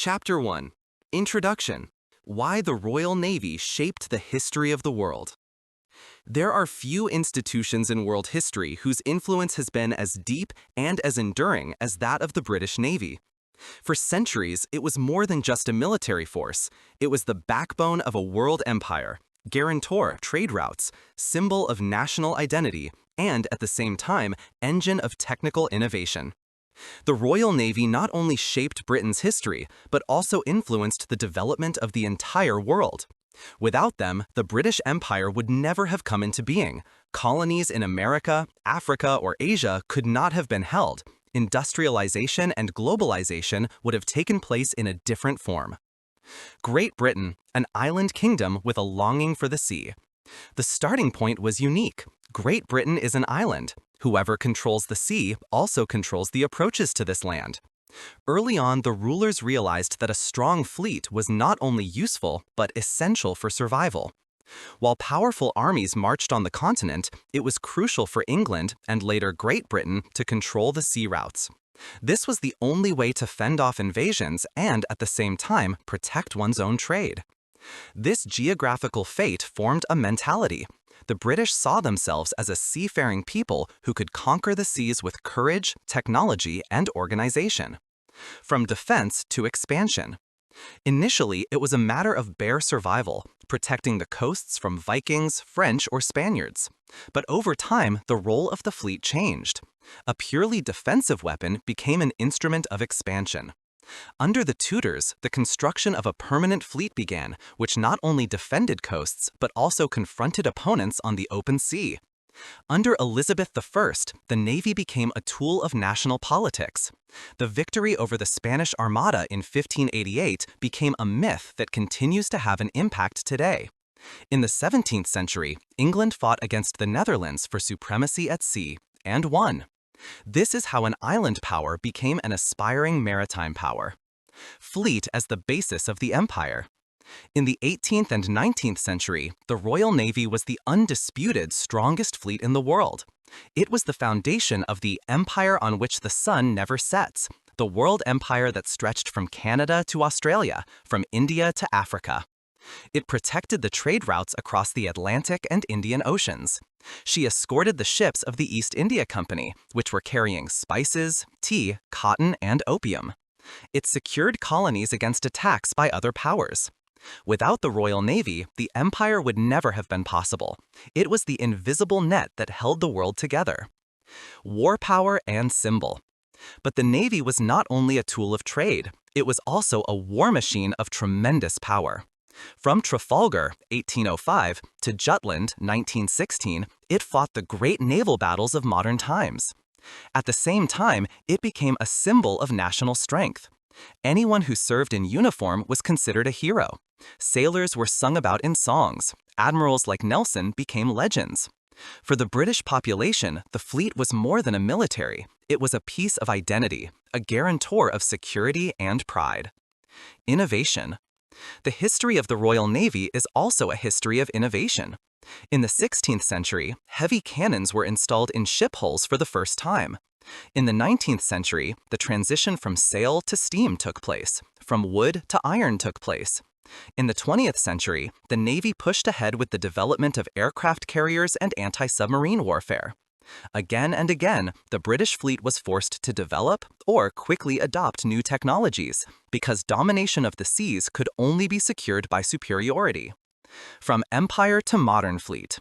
Chapter 1. Introduction. Why the Royal Navy shaped the history of the world. There are few institutions in world history whose influence has been as deep and as enduring as that of the British Navy. For centuries, it was more than just a military force. It was the backbone of a world empire, guarantor of trade routes, symbol of national identity, and at the same time, engine of technical innovation. The Royal Navy not only shaped Britain's history, but also influenced the development of the entire world. Without them, the British Empire would never have come into being. Colonies in America, Africa, or Asia could not have been held. Industrialization and globalization would have taken place in a different form. Great Britain, an island kingdom with a longing for the sea. The starting point was unique. Great Britain is an island. Whoever controls the sea also controls the approaches to this land. Early on, the rulers realized that a strong fleet was not only useful, but essential for survival. While powerful armies marched on the continent, it was crucial for England, and later Great Britain, to control the sea routes. This was the only way to fend off invasions and, at the same time, protect one's own trade. This geographical fate formed a mentality. The British saw themselves as a seafaring people who could conquer the seas with courage, technology, and organization. From defense to expansion. Initially, it was a matter of bare survival, protecting the coasts from Vikings, French, or Spaniards. But over time, the role of the fleet changed. A purely defensive weapon became an instrument of expansion. Under the Tudors, the construction of a permanent fleet began, which not only defended coasts, but also confronted opponents on the open sea. Under Elizabeth I, the Navy became a tool of national politics. The victory over the Spanish Armada in 1588 became a myth that continues to have an impact today. In the 17th century, England fought against the Netherlands for supremacy at sea, and won. This is how an island power became an aspiring maritime power. Fleet as the basis of the empire. In the 18th and 19th century, the Royal Navy was the undisputed strongest fleet in the world. It was the foundation of the empire on which the sun never sets, the world empire that stretched from Canada to Australia, from India to Africa. It protected the trade routes across the Atlantic and Indian Oceans. She escorted the ships of the East India Company, which were carrying spices, tea, cotton, and opium. It secured colonies against attacks by other powers. Without the Royal Navy, the empire would never have been possible. It was the invisible net that held the world together. War power and symbol. But the Navy was not only a tool of trade, it was also a war machine of tremendous power. From Trafalgar, 1805, to Jutland, 1916, it fought the great naval battles of modern times. At the same time, it became a symbol of national strength. Anyone who served in uniform was considered a hero. Sailors were sung about in songs. Admirals like Nelson became legends. For the British population, the fleet was more than a military. It was a piece of identity, a guarantor of security and pride. Innovation. The history of the Royal Navy is also a history of innovation. In the 16th century, heavy cannons were installed in ship hulls for the first time. In the 19th century, the transition from sail to steam took place. From wood to iron took place. In the 20th century, the Navy pushed ahead with the development of aircraft carriers and anti-submarine warfare. Again and again, the British fleet was forced to develop or quickly adopt new technologies, because domination of the seas could only be secured by superiority. From empire to modern fleet.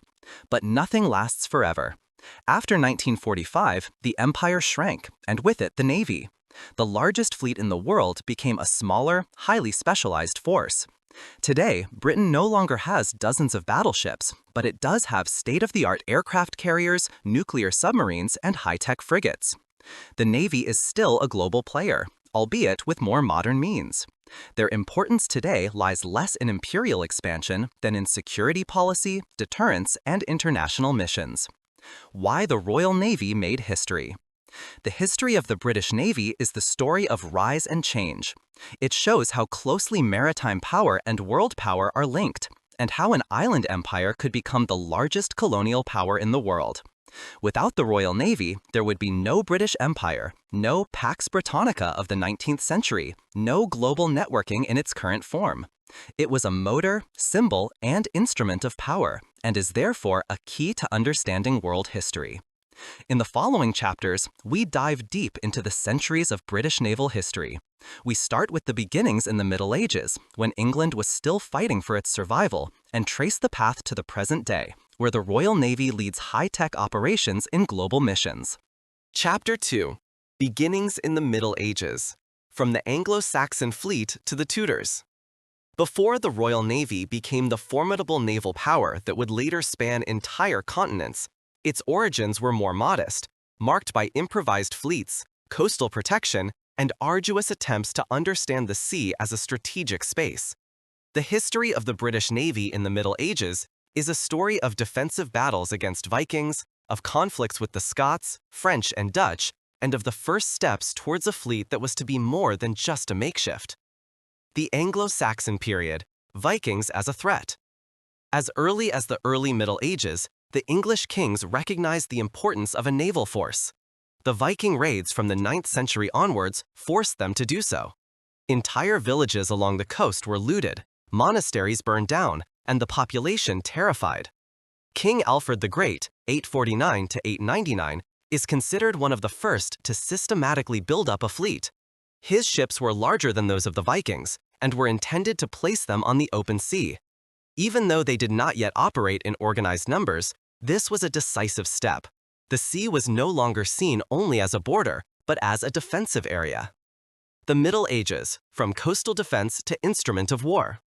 But nothing lasts forever. After 1945, the empire shrank, and with it the Navy. The largest fleet in the world became a smaller, highly specialized force. Today, Britain no longer has dozens of battleships, but it does have state-of-the-art aircraft carriers, nuclear submarines, and high-tech frigates. The Navy is still a global player, albeit with more modern means. Their importance today lies less in imperial expansion than in security policy, deterrence, and international missions. Why the Royal Navy made history. The history of the British Navy is the story of rise and change. It shows how closely maritime power and world power are linked, and how an island empire could become the largest colonial power in the world. Without the Royal Navy, there would be no British Empire, no Pax Britannica of the 19th century, no global networking in its current form. It was a motor, symbol, and instrument of power, and is therefore a key to understanding world history. In the following chapters, we dive deep into the centuries of British naval history. We start with the beginnings in the Middle Ages, when England was still fighting for its survival, and trace the path to the present day, where the Royal Navy leads high-tech operations in global missions. Chapter 2. Beginnings in the Middle Ages. From the Anglo-Saxon fleet to the Tudors. Before the Royal Navy became the formidable naval power that would later span entire continents, its origins were more modest, marked by improvised fleets, coastal protection, and arduous attempts to understand the sea as a strategic space. The history of the British Navy in the Middle Ages is a story of defensive battles against Vikings, of conflicts with the Scots, French, and Dutch, and of the first steps towards a fleet that was to be more than just a makeshift. The Anglo-Saxon period, Vikings as a threat. As early as the early Middle Ages, the English kings recognized the importance of a naval force. The Viking raids from the 9th century onwards forced them to do so. Entire villages along the coast were looted, monasteries burned down, and the population terrified. King Alfred the Great, 849 to 899, is considered one of the first to systematically build up a fleet. His ships were larger than those of the Vikings, and were intended to place them on the open sea. Even though they did not yet operate in organized numbers, this was a decisive step. The sea was no longer seen only as a border, but as a defensive area. The Middle Ages, from coastal defense to instrument of war.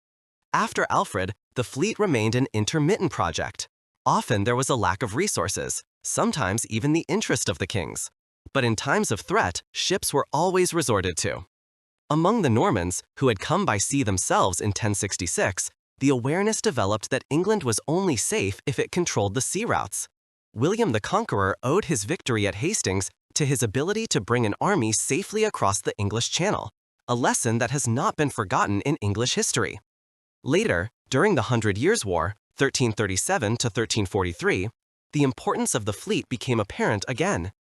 After Alfred, the fleet remained an intermittent project. Often there was a lack of resources, sometimes even the interest of the kings. But in times of threat, ships were always resorted to. Among the Normans, who had come by sea themselves in 1066, the awareness developed that England was only safe if it controlled the sea routes. William the Conqueror owed his victory at Hastings to his ability to bring an army safely across the English Channel, a lesson that has not been forgotten in English history. Later, during the 100 Years' War, 1337 to 1343, the importance of the fleet became apparent again.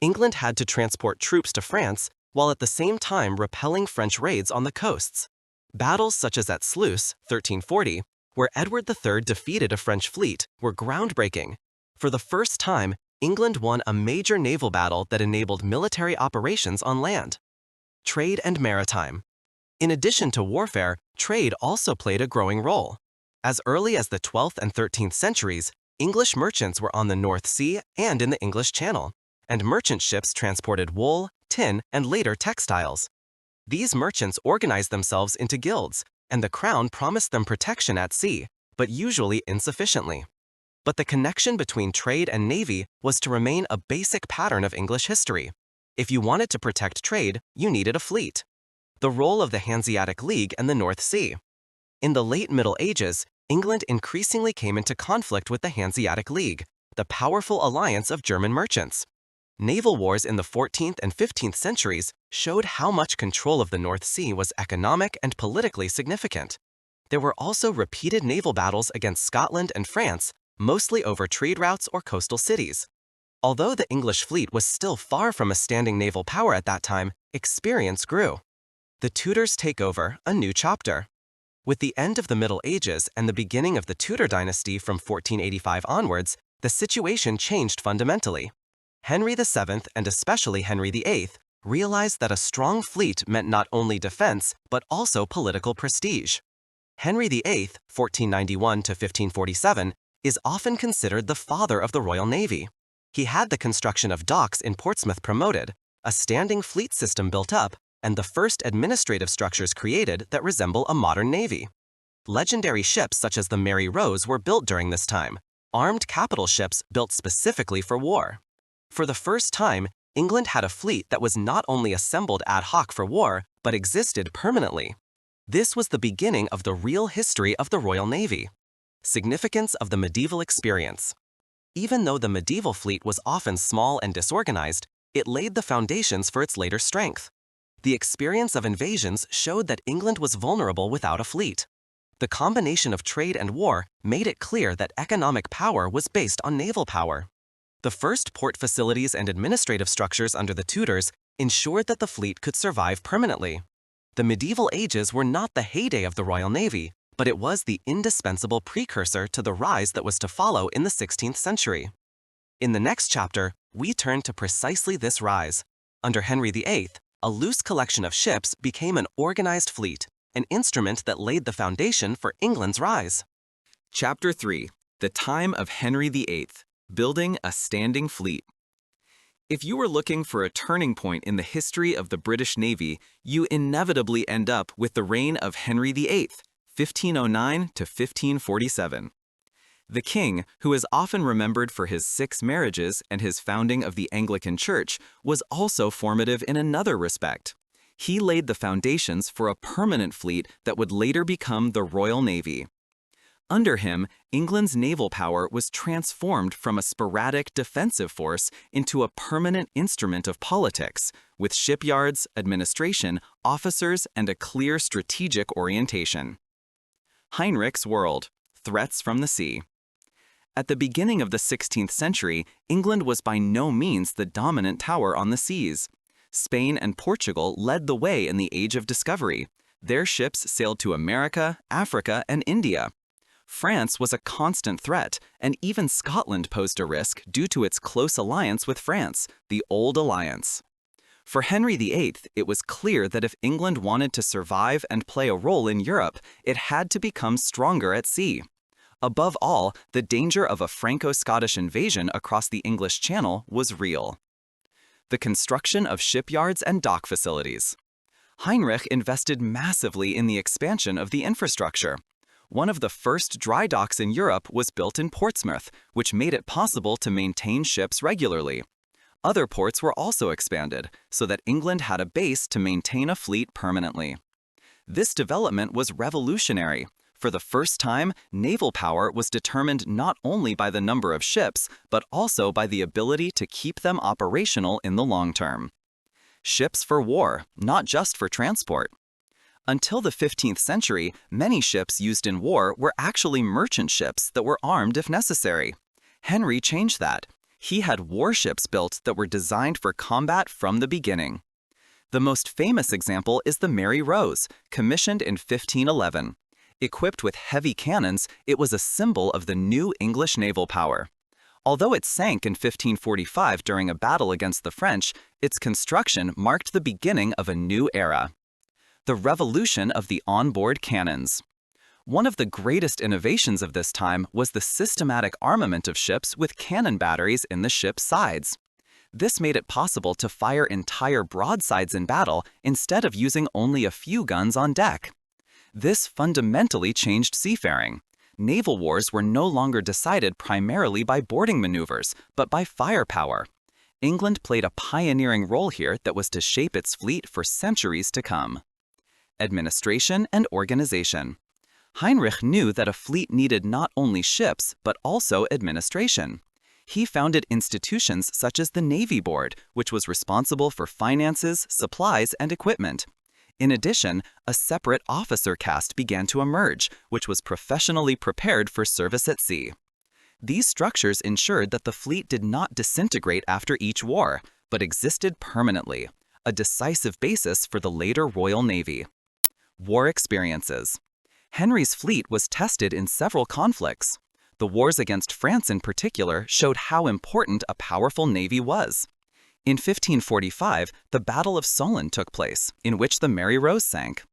England had to transport troops to France, while at the same time repelling French raids on the coasts. Battles such as at Sluis, 1340, where Edward III defeated a French fleet, were groundbreaking. For the first time, England won a major naval battle that enabled military operations on land. Trade and maritime. In addition to warfare, trade also played a growing role. As early as the 12th and 13th centuries, English merchants were on the North Sea and in the English Channel, and merchant ships transported wool, tin, and later textiles. These merchants organized themselves into guilds, and the crown promised them protection at sea, but usually insufficiently. But the connection between trade and navy was to remain a basic pattern of English history. If you wanted to protect trade, you needed a fleet. The role of the Hanseatic League and the North Sea. In the late Middle Ages, England increasingly came into conflict with the Hanseatic League, the powerful alliance of German merchants. Naval wars in the 14th and 15th centuries showed how much control of the North Sea was economic and politically significant. There were also repeated naval battles against Scotland and France, mostly over trade routes or coastal cities. Although the English fleet was still far from a standing naval power at that time, experience grew. The Tudors take over a new chapter. With the end of the Middle Ages and the beginning of the Tudor dynasty from 1485 onwards, the situation changed fundamentally. Henry VII, and especially Henry VIII, realized that a strong fleet meant not only defense, but also political prestige. Henry VIII, 1491 to 1547, is often considered the father of the Royal Navy. He had the construction of docks in Portsmouth promoted, a standing fleet system built up, and the first administrative structures created that resemble a modern navy. Legendary ships such as the Mary Rose were built during this time, armed capital ships built specifically for war. For the first time, England had a fleet that was not only assembled ad hoc for war, but existed permanently. This was the beginning of the real history of the Royal Navy. Significance of the medieval experience. Even though the medieval fleet was often small and disorganized, it laid the foundations for its later strength. The experience of invasions showed that England was vulnerable without a fleet. The combination of trade and war made it clear that economic power was based on naval power. The first port facilities and administrative structures under the Tudors ensured that the fleet could survive permanently. The medieval ages were not the heyday of the Royal Navy, but it was the indispensable precursor to the rise that was to follow in the 16th century. In the next chapter, we turn to precisely this rise. Under Henry VIII, a loose collection of ships became an organized fleet, an instrument that laid the foundation for England's rise. Chapter 3. The Time of Henry VIII, Building a Standing Fleet. If you were looking for a turning point in the history of the British Navy, you inevitably end up with the reign of Henry VIII, 1509 to 1547. The king, who is often remembered for his 6 marriages and his founding of the Anglican Church, was also formative in another respect. He laid the foundations for a permanent fleet that would later become the Royal Navy. Under him, England's naval power was transformed from a sporadic defensive force into a permanent instrument of politics, with shipyards, administration, officers, and a clear strategic orientation. Heinrich's world: threats from the sea. At the beginning of the 16th century, England was by no means the dominant power on the seas. Spain and Portugal led the way in the Age of Discovery. Their ships sailed to America, Africa, and India. France was a constant threat, and even Scotland posed a risk due to its close alliance with France, the Old Alliance. For Henry VIII, it was clear that if England wanted to survive and play a role in Europe, it had to become stronger at sea. Above all, the danger of a Franco-Scottish invasion across the English Channel was real. The construction of shipyards and dock facilities. Heinrich invested massively in the expansion of the infrastructure. One of the first dry docks in Europe was built in Portsmouth, which made it possible to maintain ships regularly. Other ports were also expanded, so that England had a base to maintain a fleet permanently. This development was revolutionary. For the first time, naval power was determined not only by the number of ships, but also by the ability to keep them operational in the long term. Ships for war, not just for transport. Until the 15th century, many ships used in war were actually merchant ships that were armed if necessary. Henry changed that. He had warships built that were designed for combat from the beginning. The most famous example is the Mary Rose, commissioned in 1511. Equipped with heavy cannons, it was a symbol of the new English naval power. Although it sank in 1545 during a battle against the French, its construction marked the beginning of a new era. The revolution of the onboard cannons. One of the greatest innovations of this time was the systematic armament of ships with cannon batteries in the ship's sides. This made it possible to fire entire broadsides in battle instead of using only a few guns on deck. This fundamentally changed seafaring. Naval wars were no longer decided primarily by boarding maneuvers, but by firepower. England played a pioneering role here that was to shape its fleet for centuries to come. Administration and organization. Heinrich knew that a fleet needed not only ships, but also administration. He founded institutions such as the Navy Board, which was responsible for finances, supplies, and equipment. In addition, a separate officer caste began to emerge, which was professionally prepared for service at sea. These structures ensured that the fleet did not disintegrate after each war, but existed permanently, a decisive basis for the later Royal Navy. War experiences. Henry's fleet was tested in several conflicts. The wars against France in particular showed how important a powerful navy was. In 1545, the Battle of Solent took place, in which the Mary Rose sank.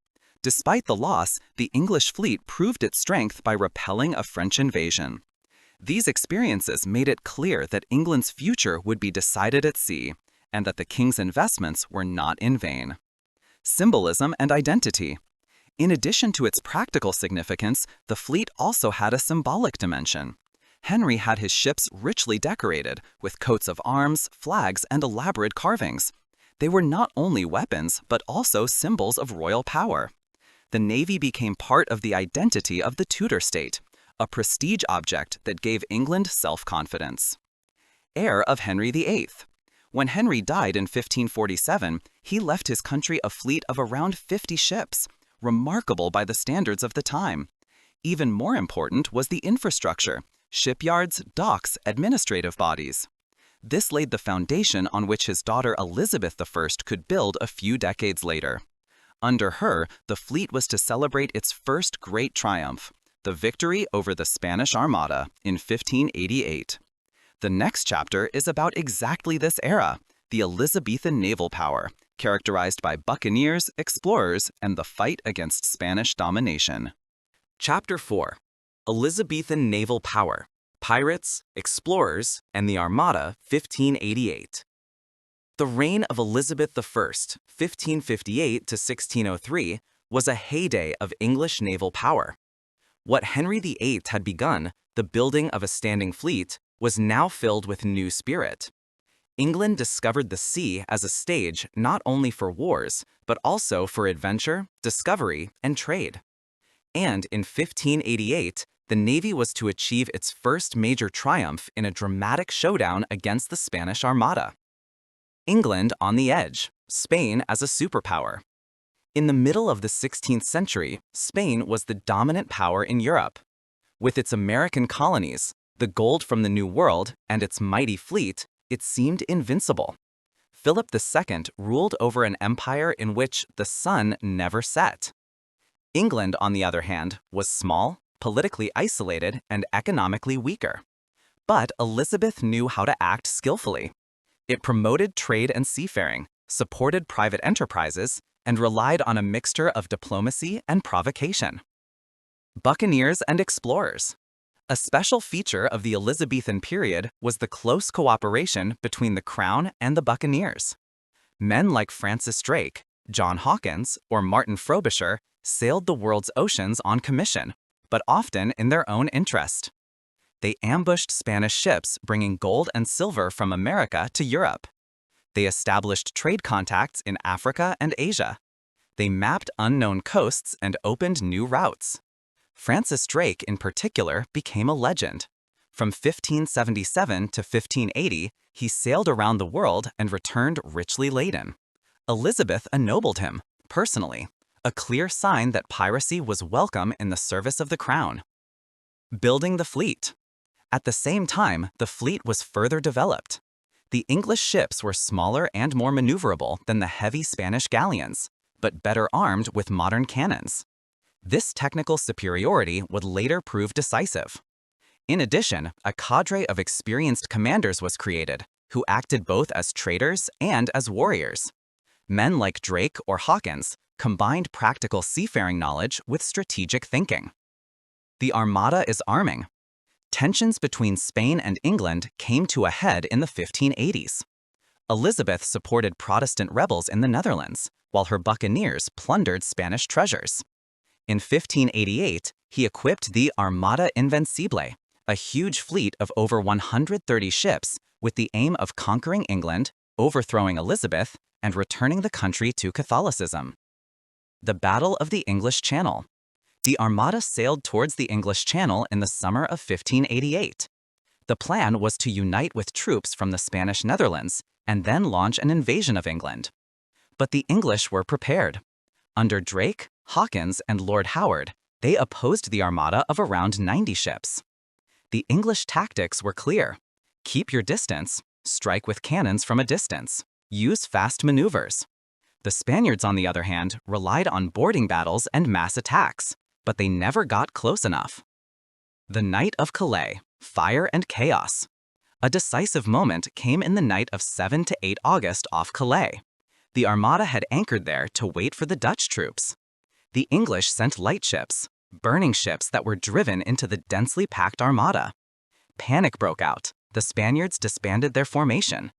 Despite the loss, the English fleet proved its strength by repelling a French invasion. These experiences made it clear that England's future would be decided at sea, and that the king's investments were not in vain. Symbolism and identity. In addition to its practical significance, the fleet also had a symbolic dimension. Henry had his ships richly decorated, with coats of arms, flags, and elaborate carvings. They were not only weapons, but also symbols of royal power. The navy became part of the identity of the Tudor state, a prestige object that gave England self-confidence. Heir of Henry VIII. When Henry died in 1547, he left his country a fleet of around 50 ships, remarkable by the standards of the time. Even more important was the infrastructure: shipyards, docks, administrative bodies. This laid the foundation on which his daughter Elizabeth I could build a few decades later. Under her, the fleet was to celebrate its first great triumph, the victory over the Spanish Armada in 1588. The next chapter is about exactly this era, the Elizabethan naval power, characterized by buccaneers, explorers, and the fight against Spanish domination. Chapter 4. Elizabethan Naval Power, Pirates, Explorers, and the Armada, 1588. The reign of Elizabeth I, 1558 to 1603, was a heyday of English naval power. What Henry VIII had begun, the building of a standing fleet, was now filled with new spirit. England discovered the sea as a stage not only for wars, but also for adventure, discovery, and trade. And in 1588, the Navy was to achieve its first major triumph in a dramatic showdown against the Spanish Armada. England on the edge, Spain as a superpower. In the middle of the 16th century, Spain was the dominant power in Europe. With its American colonies, the gold from the New World, and its mighty fleet, it seemed invincible. Philip II ruled over an empire in which the sun never set. England, on the other hand, was small, politically isolated, and economically weaker. But Elizabeth knew how to act skillfully. It promoted trade and seafaring, supported private enterprises, and relied on a mixture of diplomacy and provocation. Buccaneers and explorers. A special feature of the Elizabethan period was the close cooperation between the Crown and the buccaneers. Men like Francis Drake, John Hawkins, or Martin Frobisher sailed the world's oceans on commission, but often in their own interest. They ambushed Spanish ships bringing gold and silver from America to Europe. They established trade contacts in Africa and Asia. They mapped unknown coasts and opened new routes. Francis Drake, in particular, became a legend. From 1577 to 1580, he sailed around the world and returned richly laden. Elizabeth ennobled him, personally, a clear sign that piracy was welcome in the service of the crown. Building the fleet. At the same time, the fleet was further developed. The English ships were smaller and more maneuverable than the heavy Spanish galleons, but better armed with modern cannons. This technical superiority would later prove decisive. In addition, a cadre of experienced commanders was created, who acted both as traders and as warriors. Men like Drake or Hawkins combined practical seafaring knowledge with strategic thinking. The Armada is arming. Tensions between Spain and England came to a head in the 1580s. Elizabeth supported Protestant rebels in the Netherlands, while her buccaneers plundered Spanish treasures. In 1588, he equipped the Armada Invencible, a huge fleet of over 130 ships, with the aim of conquering England, overthrowing Elizabeth, and returning the country to Catholicism. The Battle of the English Channel. The Armada sailed towards the English Channel in the summer of 1588. The plan was to unite with troops from the Spanish Netherlands and then launch an invasion of England. But the English were prepared. Under Drake, Hawkins, and Lord Howard, they opposed the Armada of around 90 ships. The English tactics were clear. Keep your distance, strike with cannons from a distance, use fast maneuvers. The Spaniards, on the other hand, relied on boarding battles and mass attacks, but they never got close enough. The Night of Calais, Fire and Chaos. A decisive moment came in the night of 7 to 8 August off Calais. The Armada had anchored there to wait for the Dutch troops. The English sent light ships, burning ships that were driven into the densely packed Armada. Panic broke out. The Spaniards disbanded their formation.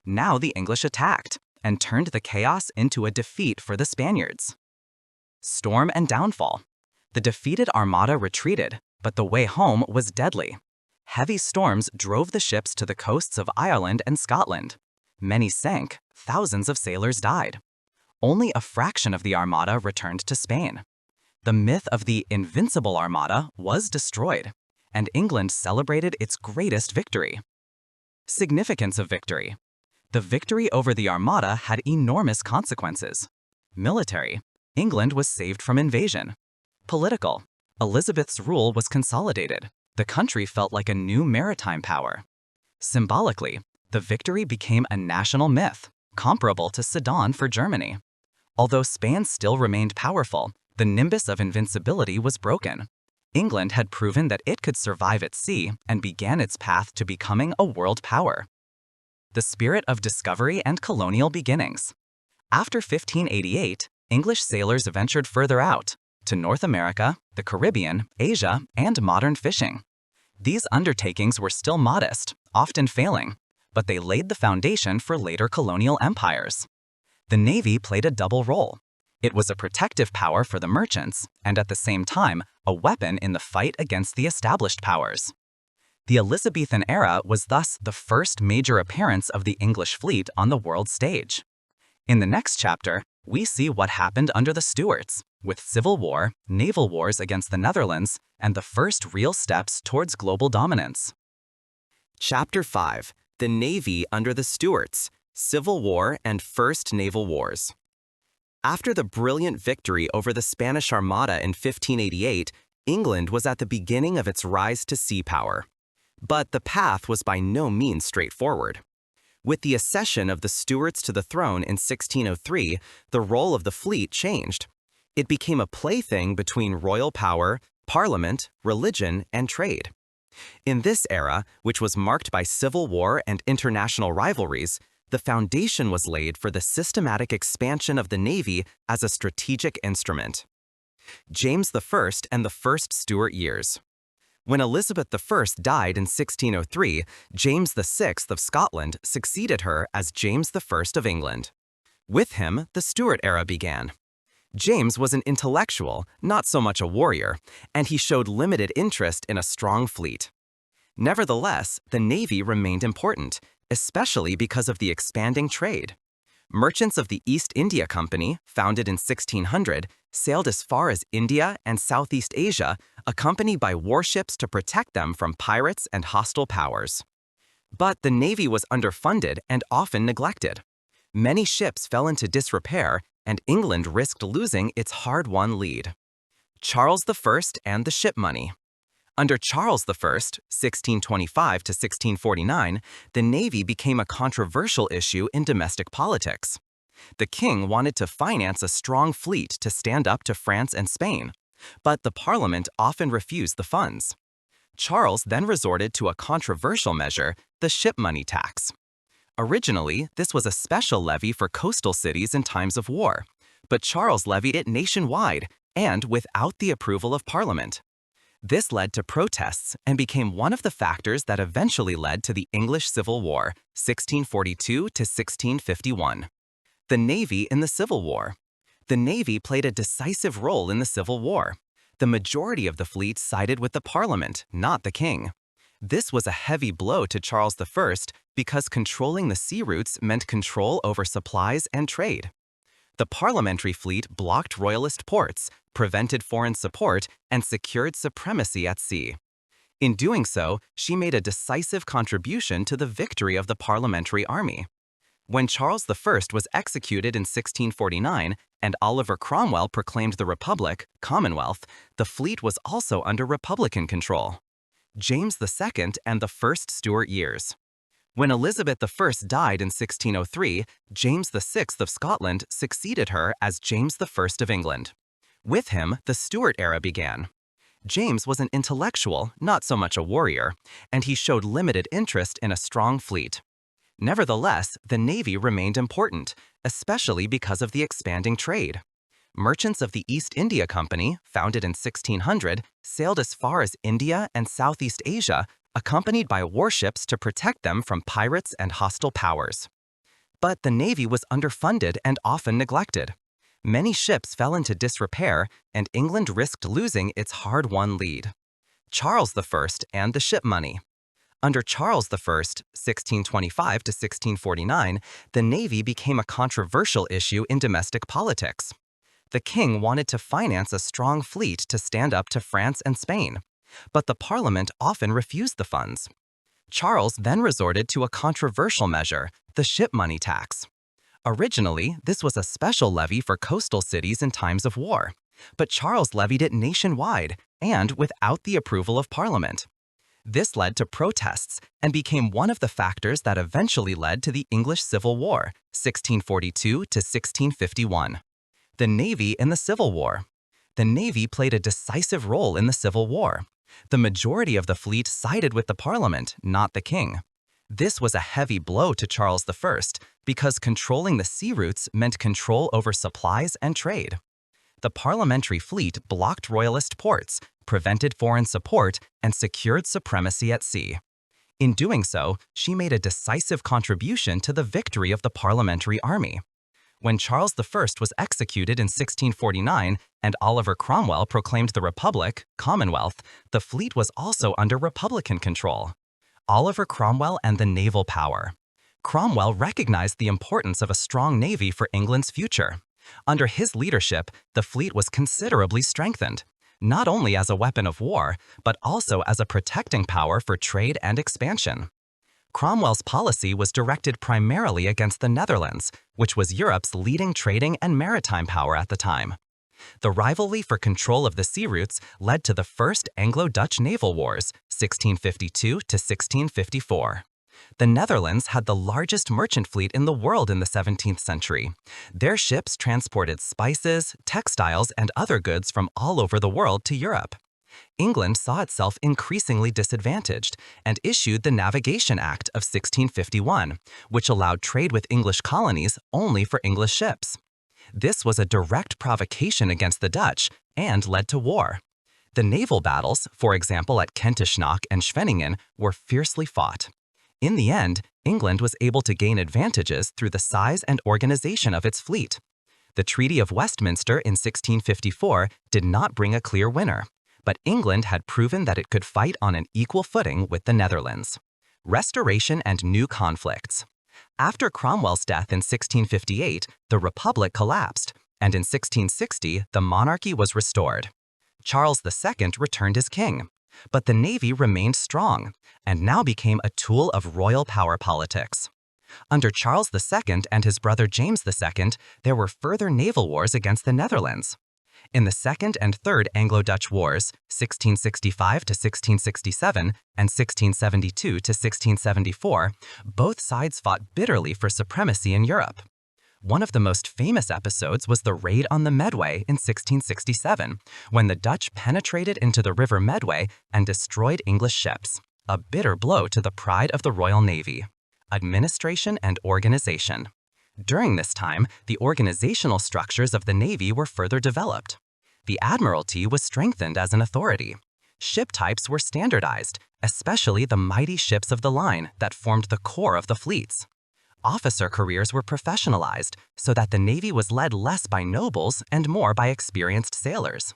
Now the English attacked and turned the chaos into a defeat for the Spaniards. Storm and downfall. The defeated Armada retreated, but the way home was deadly. Heavy storms drove the ships to the coasts of Ireland and Scotland. Many sank, thousands of sailors died. Only a fraction of the Armada returned to Spain. The myth of the Invincible Armada was destroyed, and England celebrated its greatest victory. Significance of victory. The victory over the Armada had enormous consequences. Military. England was saved from invasion. Political. Elizabeth's rule was consolidated. The country felt like a new maritime power. Symbolically, the victory became a national myth, comparable to Sedan for Germany. Although Spain still remained powerful, the nimbus of invincibility was broken. England had proven that it could survive at sea and began its path to becoming a world power. The spirit of discovery and colonial beginnings. After 1588, English sailors ventured further out, to North America, the Caribbean, Asia, and modern fishing. These undertakings were still modest, often failing, but they laid the foundation for later colonial empires. The Navy played a double role. It was a protective power for the merchants, and at the same time, a weapon in the fight against the established powers. The Elizabethan era was thus the first major appearance of the English fleet on the world stage. In the next chapter, we see what happened under the Stuarts, with civil war, naval wars against the Netherlands, and the first real steps towards global dominance. Chapter 5: The Navy under the Stuarts, Civil War and First Naval Wars. After the brilliant victory over the Spanish Armada in 1588, England was at the beginning of its rise to sea power. But the path was by no means straightforward. With the accession of the Stuarts to the throne in 1603, the role of the fleet changed. It became a plaything between royal power, parliament, religion, and trade. In this era, which was marked by civil war and international rivalries, the foundation was laid for the systematic expansion of the Navy as a strategic instrument. James I and the First Stuart years. When Elizabeth I died in 1603, James VI of Scotland succeeded her as James I of England. With him, the Stuart era began. James was an intellectual, not so much a warrior, and he showed limited interest in a strong fleet. Nevertheless, the Navy remained important, especially because of the expanding trade. Merchants of the East India Company, founded in 1600, sailed as far as India and Southeast Asia, accompanied by warships to protect them from pirates and hostile powers. But the Navy was underfunded and often neglected. Many ships fell into disrepair, and England risked losing its hard-won lead. Charles I and the ship money. Under Charles I, 1625 to 1649, the Navy became a controversial issue in domestic politics. The king wanted to finance a strong fleet to stand up to France and Spain, but the Parliament often refused the funds. Charles then resorted to a controversial measure, the ship money tax. Originally, this was a special levy for coastal cities in times of war, but Charles levied it nationwide and without the approval of Parliament. This led to protests and became one of the factors that eventually led to the English Civil War, 1642 to 1651. The Navy in the Civil War. The Navy played a decisive role in the Civil War. The majority of the fleet sided with the Parliament, not the king. This was a heavy blow to Charles I because controlling the sea routes meant control over supplies and trade. The parliamentary fleet blocked royalist ports, prevented foreign support, and secured supremacy at sea. In doing so, she made a decisive contribution to the victory of the parliamentary army. When Charles I was executed in 1649 and Oliver Cromwell proclaimed the Republic, Commonwealth, the fleet was also under Republican control. James II and the First Stuart years. When Elizabeth I died in 1603, James VI of Scotland succeeded her as James I of England. With him, the Stuart era began. James was an intellectual, not so much a warrior, and he showed limited interest in a strong fleet. Nevertheless, the Navy remained important, especially because of the expanding trade. Merchants of the East India Company, founded in 1600, sailed as far as India and Southeast Asia, accompanied by warships to protect them from pirates and hostile powers. But the Navy was underfunded and often neglected. Many ships fell into disrepair, and England risked losing its hard-won lead. Charles I and the ship money. Under Charles I, 1625 to 1649, the Navy became a controversial issue in domestic politics. The king wanted to finance a strong fleet to stand up to France and Spain, but the Parliament often refused the funds. Charles then resorted to a controversial measure, the ship money tax. Originally, this was a special levy for coastal cities in times of war, but Charles levied it nationwide and without the approval of Parliament. This led to protests and became one of the factors that eventually led to the English Civil War, 1642 to 1651. The Navy in the Civil War. The Navy played a decisive role in the Civil War. The majority of the fleet sided with the Parliament, not the king. This was a heavy blow to Charles I because controlling the sea routes meant control over supplies and trade. The parliamentary fleet blocked royalist ports, prevented foreign support, and secured supremacy at sea. In doing so, she made a decisive contribution to the victory of the parliamentary army. When Charles I was executed in 1649 and Oliver Cromwell proclaimed the Republic, Commonwealth, the fleet was also under Republican control. Oliver Cromwell and the naval power. Cromwell recognized the importance of a strong navy for England's future. Under his leadership, the fleet was considerably strengthened, not only as a weapon of war, but also as a protecting power for trade and expansion. Cromwell's policy was directed primarily against the Netherlands, which was Europe's leading trading and maritime power at the time. The rivalry for control of the sea routes led to the First Anglo-Dutch Naval Wars, 1652 to 1654. The Netherlands had the largest merchant fleet in the world in the 17th century. Their ships transported spices, textiles, and other goods from all over the world to Europe. England saw itself increasingly disadvantaged and issued the Navigation Act of 1651, which allowed trade with English colonies only for English ships. This was a direct provocation against the Dutch and led to war. The naval battles, for example at Kentishnok and Schveningen, were fiercely fought. In the end, England was able to gain advantages through the size and organization of its fleet. The Treaty of Westminster in 1654 did not bring a clear winner, but England had proven that it could fight on an equal footing with the Netherlands. Restoration and new conflicts. After Cromwell's death in 1658, the Republic collapsed, and in 1660, the monarchy was restored. Charles II returned as king, but the Navy remained strong and now became a tool of royal power politics. Under Charles II and his brother James II, there were further naval wars against the Netherlands. In the Second and Third Anglo-Dutch Wars, 1665 to 1667 and 1672 to 1674, both sides fought bitterly for supremacy in Europe. One of the most famous episodes was the raid on the Medway in 1667, when the Dutch penetrated into the River Medway and destroyed English ships, a bitter blow to the pride of the Royal Navy. Administration and organization. During this time, the organizational structures of the Navy were further developed. The Admiralty was strengthened as an authority. Ship types were standardized, especially the mighty ships of the line that formed the core of the fleets. Officer careers were professionalized so that the Navy was led less by nobles and more by experienced sailors.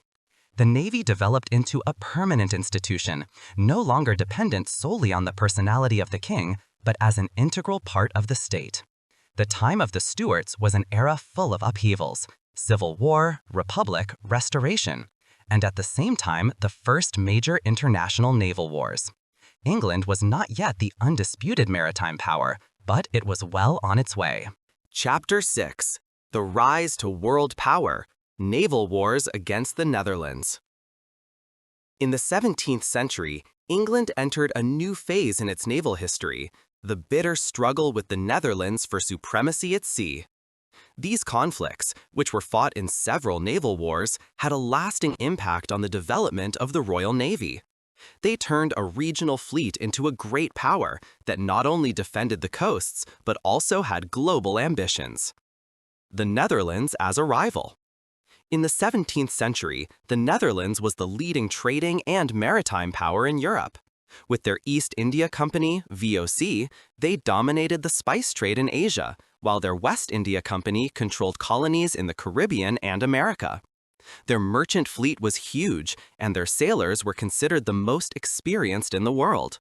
The Navy developed into a permanent institution, no longer dependent solely on the personality of the king, but as an integral part of the state. The time of the Stuarts was an era full of upheavals, civil war, republic, restoration, and at the same time the first major international naval wars. England was not yet the undisputed maritime power, but it was well on its way. Chapter 6. The Rise to World Power, Naval Wars Against the Netherlands. In the 17th century, England entered a new phase in its naval history, the bitter struggle with the Netherlands for supremacy at sea. These conflicts, which were fought in several naval wars, had a lasting impact on the development of the Royal Navy. They turned a regional fleet into a great power that not only defended the coasts, but also had global ambitions. The Netherlands as a rival. In the 17th century, the Netherlands was the leading trading and maritime power in Europe. With their East India Company, VOC, they dominated the spice trade in Asia, while their West India Company controlled colonies in the Caribbean and America. Their merchant fleet was huge, and their sailors were considered the most experienced in the world.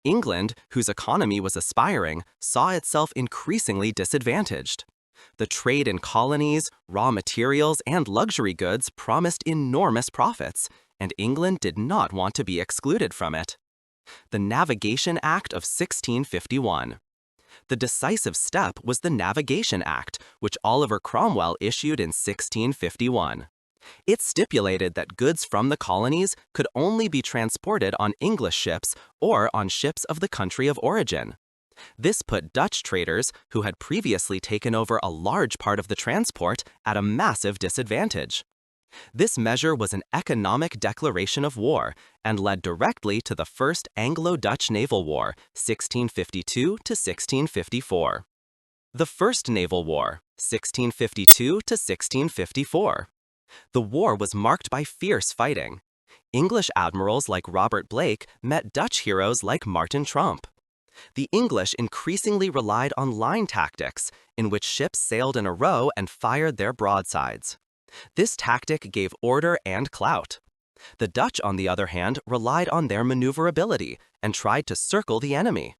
England, whose economy was aspiring, saw itself increasingly disadvantaged. The trade in colonies, raw materials, and luxury goods promised enormous profits, and England did not want to be excluded from it. The Navigation Act of 1651. The decisive step was the Navigation Act, which Oliver Cromwell issued in 1651. It stipulated that goods from the colonies could only be transported on English ships or on ships of the country of origin. This put Dutch traders, who had previously taken over a large part of the transport, at a massive disadvantage. This measure was an economic declaration of war and led directly to the First Anglo-Dutch Naval War, 1652 to 1654. The First Naval War, 1652 to 1654. The war was marked by fierce fighting. English admirals like Robert Blake met Dutch heroes like Martin Tromp. The English increasingly relied on line tactics, in which ships sailed in a row and fired their broadsides. This tactic gave order and clout. The Dutch, on the other hand, relied on their maneuverability and tried to circle the enemy.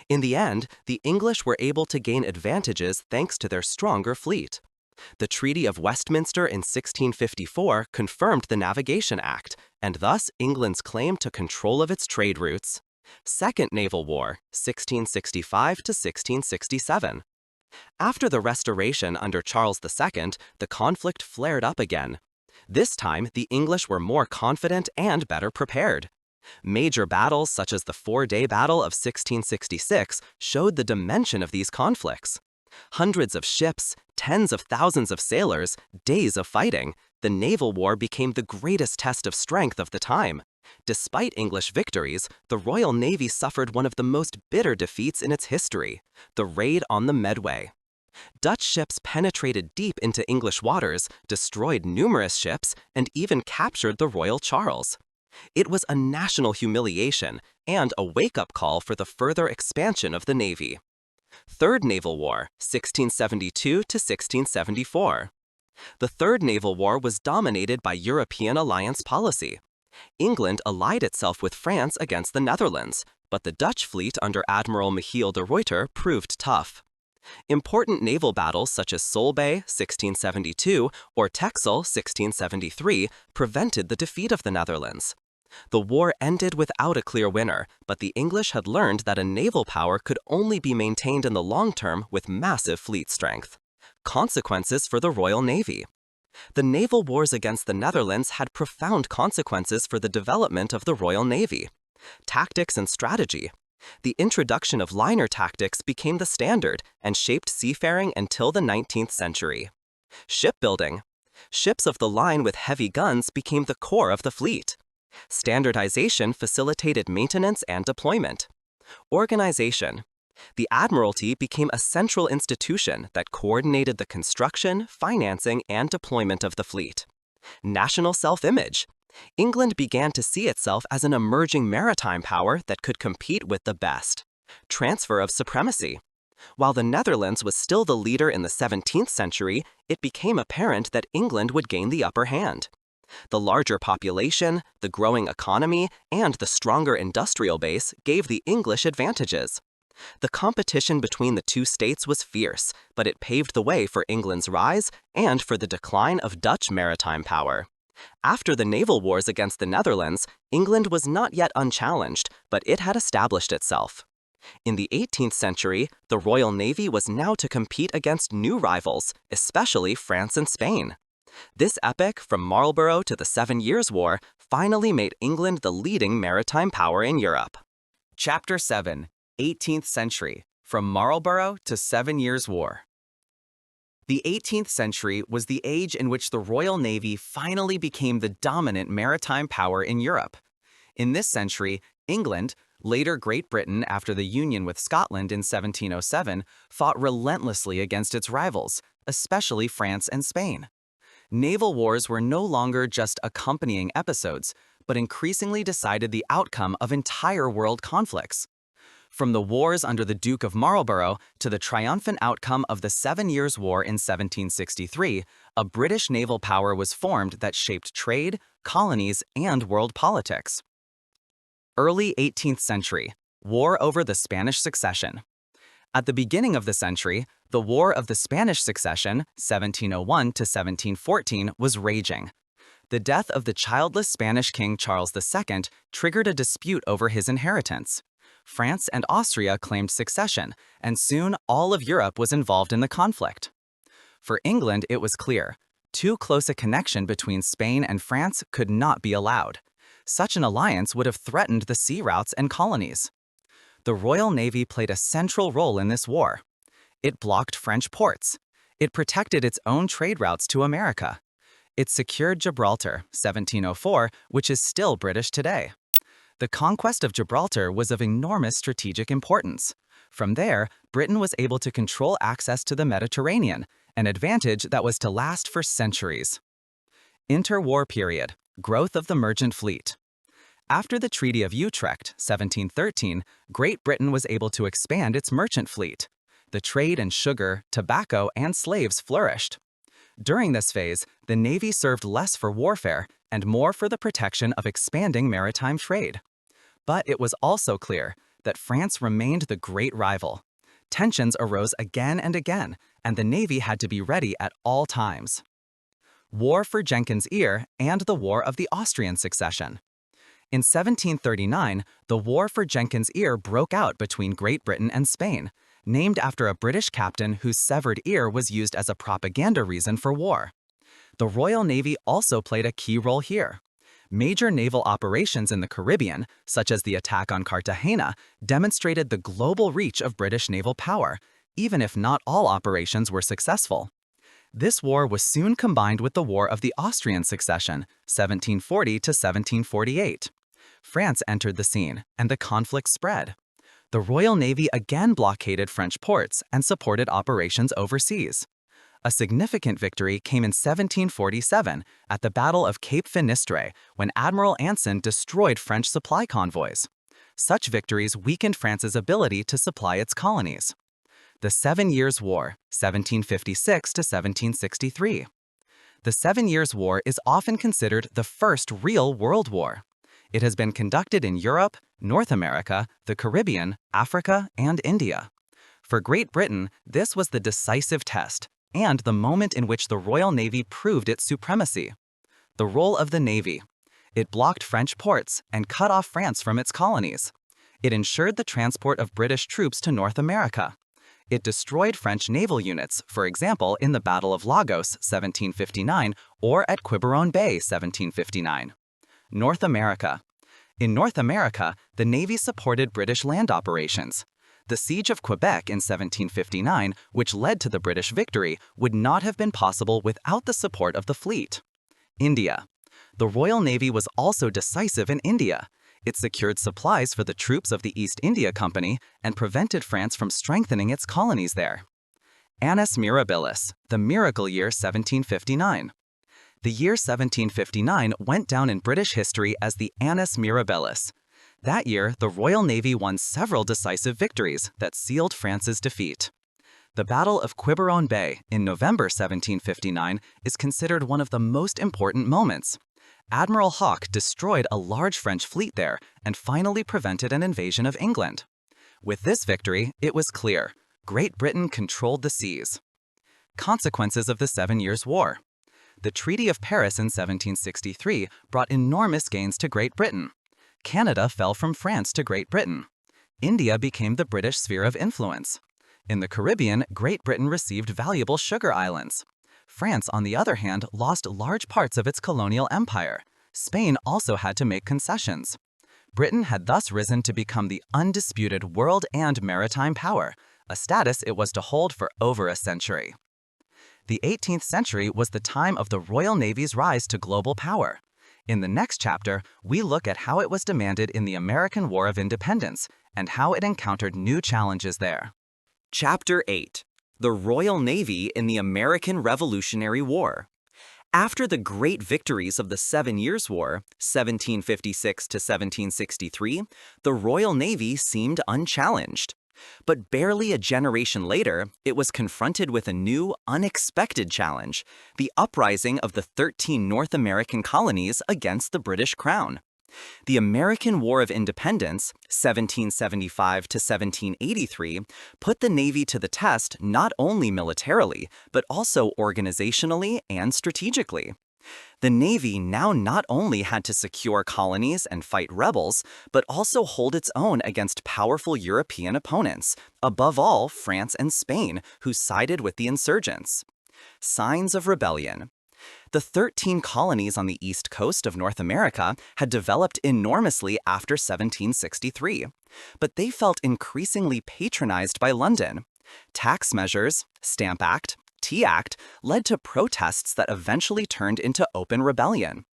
In the end, the English were able to gain advantages thanks to their stronger fleet. The Treaty of Westminster in 1654 confirmed the Navigation Act, and thus England's claim to control of its trade routes. Second Naval War, 1665 to 1667. After the Restoration under Charles II, the conflict flared up again. This time, the English were more confident and better prepared. Major battles such as the Four-Day Battle of 1666 showed the dimension of these conflicts. Hundreds of ships, tens of thousands of sailors, days of fighting, the naval war became the greatest test of strength of the time. Despite English victories, the Royal Navy suffered one of the most bitter defeats in its history, the raid on the Medway. Dutch ships penetrated deep into English waters, destroyed numerous ships, and even captured the Royal Charles. It was a national humiliation and a wake-up call for the further expansion of the Navy. Third Naval War, 1672 to 1674. The Third Naval War was dominated by European alliance policy. England allied itself with France against the Netherlands, but the Dutch fleet under Admiral Michiel de Ruyter proved tough. Important naval battles such as Solebay, 1672, or Texel, 1673, prevented the defeat of the Netherlands. The war ended without a clear winner, but the English had learned that a naval power could only be maintained in the long term with massive fleet strength. Consequences for the Royal Navy. The naval wars against the Netherlands had profound consequences for the development of the Royal Navy. Tactics and strategy. The introduction of liner tactics became the standard and shaped seafaring until the 19th century. Shipbuilding. Ships of the line with heavy guns became the core of the fleet. Standardization facilitated maintenance and deployment. Organization. The Admiralty became a central institution that coordinated the construction, financing, and deployment of the fleet. National self-image. England began to see itself as an emerging maritime power that could compete with the best. Transfer of supremacy. While the Netherlands was still the leader in the 17th century, it became apparent that England would gain the upper hand. The larger population, the growing economy, and the stronger industrial base gave the English advantages. The competition between the two states was fierce, but it paved the way for England's rise and for the decline of Dutch maritime power. After the naval wars against the Netherlands, England was not yet unchallenged, but it had established itself. In the 18th century, the Royal Navy was now to compete against new rivals, especially France and Spain. This epic, from Marlborough to the 7 Years' War, finally made England the leading maritime power in Europe. Chapter 7. 18th Century, from Marlborough to 7 Years' War. The 18th century was the age in which the Royal Navy finally became the dominant maritime power in Europe. In this century, England, later Great Britain after the union with Scotland in 1707, fought relentlessly against its rivals, especially France and Spain. Naval wars were no longer just accompanying episodes, but increasingly decided the outcome of entire world conflicts. From the wars under the Duke of Marlborough to the triumphant outcome of the 7 Years' War in 1763, a British naval power was formed that shaped trade, colonies, and world politics. Early 18th century, War over the Spanish Succession. At the beginning of the century, the War of the Spanish Succession, 1701 to 1714, was raging. The death of the childless Spanish king Charles II triggered a dispute over his inheritance. France and Austria claimed succession, and soon all of Europe was involved in the conflict. For England, it was clear. Too close a connection between Spain and France could not be allowed. Such an alliance would have threatened the sea routes and colonies. The Royal Navy played a central role in this war. It blocked French ports. It protected its own trade routes to America. It secured Gibraltar, 1704, which is still British today. The conquest of Gibraltar was of enormous strategic importance. From there, Britain was able to control access to the Mediterranean, an advantage that was to last for centuries. Interwar period, growth of the merchant fleet. After the Treaty of Utrecht, 1713, Great Britain was able to expand its merchant fleet. The trade in sugar, tobacco, and slaves flourished. During this phase, the Navy served less for warfare and more for the protection of expanding maritime trade. But it was also clear that France remained the great rival. Tensions arose again and again, and the Navy had to be ready at all times. War for Jenkins' Ear and the War of the Austrian Succession. In 1739, the War for Jenkins' Ear broke out between Great Britain and Spain, named after a British captain whose severed ear was used as a propaganda reason for war. The Royal Navy also played a key role here. Major naval operations in the Caribbean, such as the attack on Cartagena, demonstrated the global reach of British naval power, even if not all operations were successful. This war was soon combined with the War of the Austrian Succession, 1740 to 1748. France entered the scene, and the conflict spread. The Royal Navy again blockaded French ports and supported operations overseas. A significant victory came in 1747 at the Battle of Cape Finisterre, when Admiral Anson destroyed French supply convoys. Such victories weakened France's ability to supply its colonies. The 7 Years' War, 1756 to 1763. The 7 Years' War is often considered the first real world war. It has been conducted in Europe, North America, the Caribbean, Africa, and India. For Great Britain, this was the decisive test, and the moment in which the Royal Navy proved its supremacy. The role of the Navy. It blocked French ports and cut off France from its colonies. It ensured the transport of British troops to North America. It destroyed French naval units, for example in the Battle of Lagos, 1759, or at Quiberon Bay, 1759. North America. In North America, the Navy supported British land operations. The Siege of Quebec in 1759, which led to the British victory, would not have been possible without the support of the fleet. India. The Royal Navy was also decisive in India. It secured supplies for the troops of the East India Company and prevented France from strengthening its colonies there. Annus Mirabilis, the Miracle Year 1759. The year 1759 went down in British history as the Annus Mirabilis. That year, the Royal Navy won several decisive victories that sealed France's defeat. The Battle of Quiberon Bay in November 1759 is considered one of the most important moments. Admiral Hawke destroyed a large French fleet there and finally prevented an invasion of England. With this victory, it was clear: Great Britain controlled the seas. Consequences of the 7 Years' War. The Treaty of Paris in 1763 brought enormous gains to Great Britain. Canada fell from France to Great Britain. India became the British sphere of influence. In the Caribbean, Great Britain received valuable sugar islands. France, on the other hand, lost large parts of its colonial empire. Spain also had to make concessions. Britain had thus risen to become the undisputed world and maritime power, a status it was to hold for over a century. The 18th century was the time of the Royal Navy's rise to global power. In the next chapter, we look at how it was demanded in the American War of Independence and how it encountered new challenges there. Chapter 8. The Royal Navy in the American Revolutionary War. After the great victories of the 7 Years' War, 1756 to 1763, the Royal Navy seemed unchallenged. But barely a generation later, it was confronted with a new, unexpected challenge: the uprising of the 13 North American colonies against the British Crown. The American War of Independence, 1775 to 1783, put the Navy to the test not only militarily, but also organizationally and strategically. The Navy now not only had to secure colonies and fight rebels, but also hold its own against powerful European opponents, above all France and Spain, who sided with the insurgents. Signs of rebellion. The 13 colonies on the east coast of North America had developed enormously after 1763, but they felt increasingly patronized by London. Tax measures, Stamp Act, Tea Act led to protests that eventually turned into open rebellion.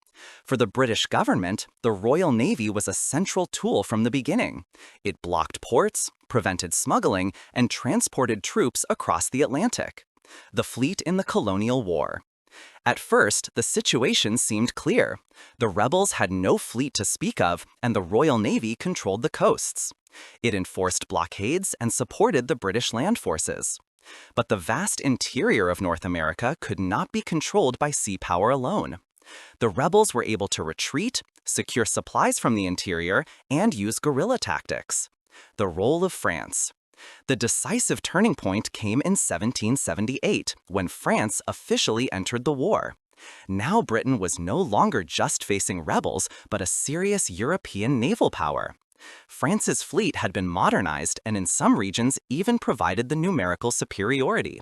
For the British government, the Royal Navy was a central tool from the beginning. It blocked ports, prevented smuggling, and transported troops across the Atlantic. The fleet in the colonial war. At first, the situation seemed clear. The rebels had no fleet to speak of, and the Royal Navy controlled the coasts. It enforced blockades and supported the British land forces. But the vast interior of North America could not be controlled by sea power alone. The rebels were able to retreat, secure supplies from the interior, and use guerrilla tactics. The role of France. The decisive turning point came in 1778, when France officially entered the war. Now Britain was no longer just facing rebels, but a serious European naval power. France's fleet had been modernized and in some regions even provided the numerical superiority.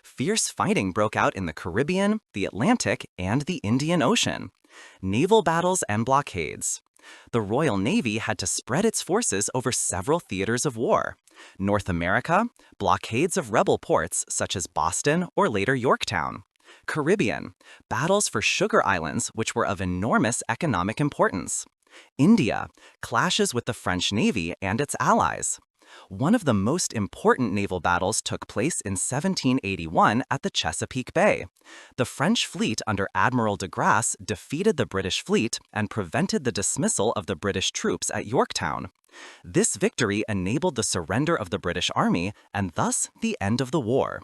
Fierce fighting broke out in the Caribbean, the Atlantic, and the Indian Ocean. Naval battles and blockades. The Royal Navy had to spread its forces over several theaters of war. North America, blockades of rebel ports such as Boston or later Yorktown. Caribbean, battles for sugar islands which were of enormous economic importance. India, clashes with the French Navy and its allies. One of the most important naval battles took place in 1781 at the Chesapeake Bay. The French fleet under Admiral de Grasse defeated the British fleet and prevented the dismissal of the British troops at Yorktown. This victory enabled the surrender of the British Army and thus the end of the war.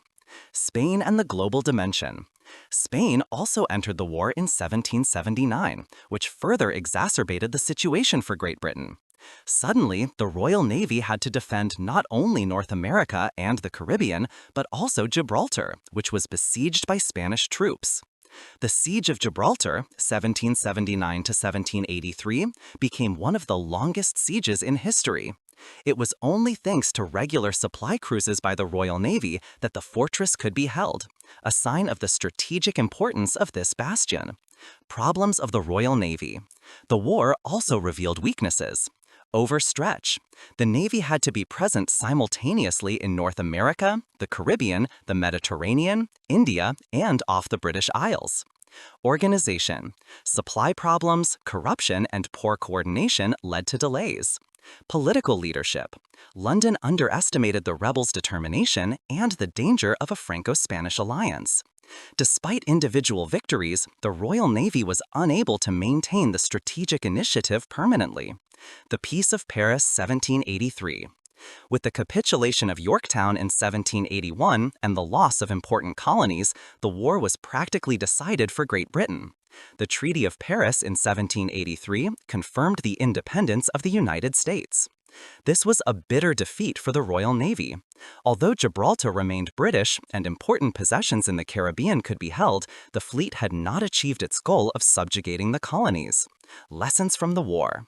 Spain and the global dimension. Spain also entered the war in 1779, which further exacerbated the situation for Great Britain. Suddenly, the Royal Navy had to defend not only North America and the Caribbean, but also Gibraltar, which was besieged by Spanish troops. The Siege of Gibraltar, 1779 to 1783, became one of the longest sieges in history. It was only thanks to regular supply cruises by the Royal Navy that the fortress could be held, a sign of the strategic importance of this bastion. Problems of the Royal Navy. The war also revealed weaknesses. Overstretch. The Navy had to be present simultaneously in North America, the Caribbean, the Mediterranean, India, and off the British Isles. Organization. Supply problems, corruption, and poor coordination led to delays. Political leadership. London underestimated the rebels' determination and the danger of a Franco-Spanish alliance. Despite individual victories, the Royal Navy was unable to maintain the strategic initiative permanently. The Peace of Paris, 1783. With the capitulation of Yorktown in 1781 and the loss of important colonies, the war was practically decided for Great Britain. The Treaty of Paris in 1783 confirmed the independence of the United States. This was a bitter defeat for the Royal Navy. Although Gibraltar remained British and important possessions in the Caribbean could be held, the fleet had not achieved its goal of subjugating the colonies. Lessons from the war.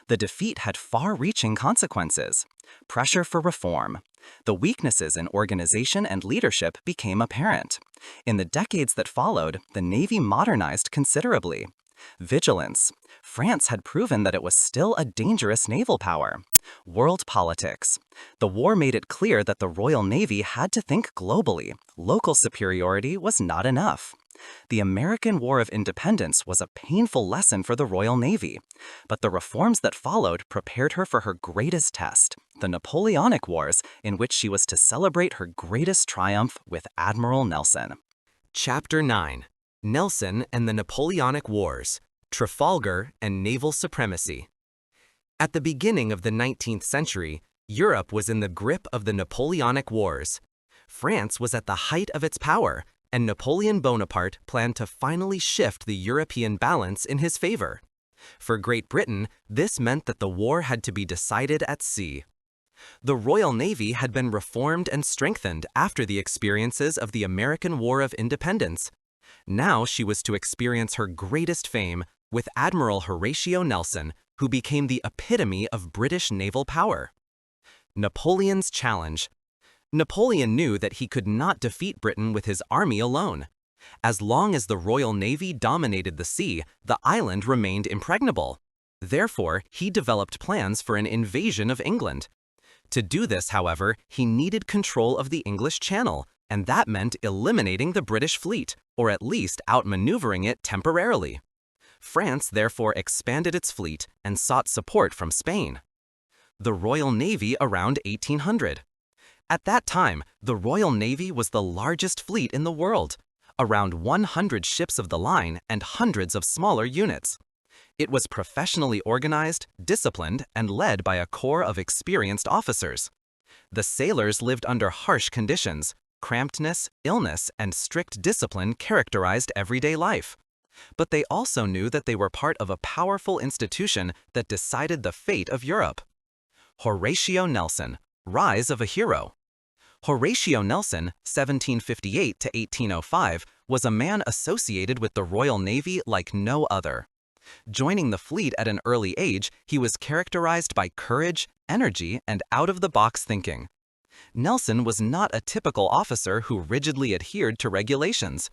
The defeat had far-reaching consequences. Pressure for reform. The weaknesses in organization and leadership became apparent. In the decades that followed, the Navy modernized considerably. Vigilance. France had proven that it was still a dangerous naval power. World politics. The war made it clear that the Royal Navy had to think globally. Local superiority was not enough. The American War of Independence was a painful lesson for the Royal Navy, but the reforms that followed prepared her for her greatest test, the Napoleonic Wars, in which she was to celebrate her greatest triumph with Admiral Nelson. Chapter 9. Nelson and the Napoleonic Wars, Trafalgar and Naval Supremacy. At the beginning of the 19th century, Europe was in the grip of the Napoleonic Wars. France was at the height of its power, and Napoleon Bonaparte planned to finally shift the European balance in his favor. For Great Britain, this meant that the war had to be decided at sea. The Royal Navy had been reformed and strengthened after the experiences of the American War of Independence. Now she was to experience her greatest fame with Admiral Horatio Nelson, who became the epitome of British naval power. Napoleon's challenge. Napoleon knew that he could not defeat Britain with his army alone. As long as the Royal Navy dominated the sea, the island remained impregnable. Therefore, he developed plans for an invasion of England. To do this, however, he needed control of the English Channel, and that meant eliminating the British fleet, or at least outmaneuvering it temporarily. France therefore expanded its fleet and sought support from Spain. The Royal Navy around 1800. At that time, the Royal Navy was the largest fleet in the world, around 100 ships of the line and hundreds of smaller units. It was professionally organized, disciplined, and led by a corps of experienced officers. The sailors lived under harsh conditions. Crampedness, illness, and strict discipline characterized everyday life. But they also knew that they were part of a powerful institution that decided the fate of Europe. Horatio Nelson, rise of a hero. Horatio Nelson, 1758 to 1805, was a man associated with the Royal Navy like no other. Joining the fleet at an early age, he was characterized by courage, energy, and out-of-the-box thinking. Nelson was not a typical officer who rigidly adhered to regulations.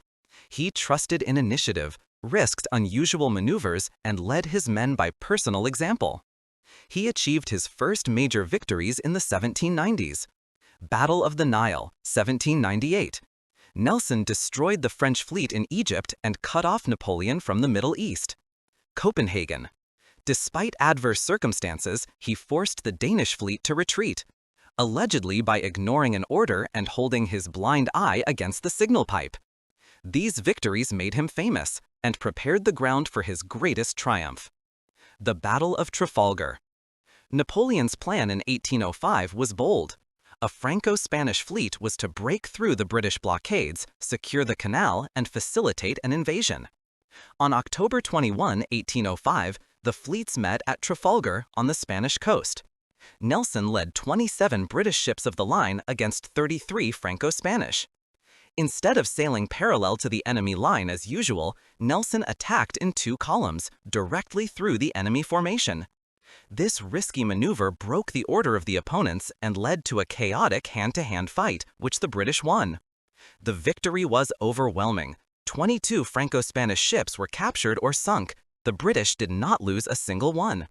He trusted in initiative, risked unusual maneuvers, and led his men by personal example. He achieved his first major victories in the 1790s. Battle of the Nile, 1798. Nelson destroyed the French fleet in Egypt and cut off Napoleon from the Middle East. Copenhagen. Despite adverse circumstances, he forced the Danish fleet to retreat, allegedly by ignoring an order and holding his blind eye against the signal pipe. These victories made him famous and prepared the ground for his greatest triumph. The Battle of Trafalgar. Napoleon's plan in 1805 was bold. A Franco-Spanish fleet was to break through the British blockades, secure the canal, and facilitate an invasion. On October 21, 1805, the fleets met at Trafalgar on the Spanish coast. Nelson led 27 British ships of the line against 33 Franco-Spanish. Instead of sailing parallel to the enemy line as usual, Nelson attacked in two columns, directly through the enemy formation. This risky maneuver broke the order of the opponents and led to a chaotic hand-to-hand fight, which the British won. The victory was overwhelming. 22 Franco-Spanish ships were captured or sunk. The British did not lose a single one.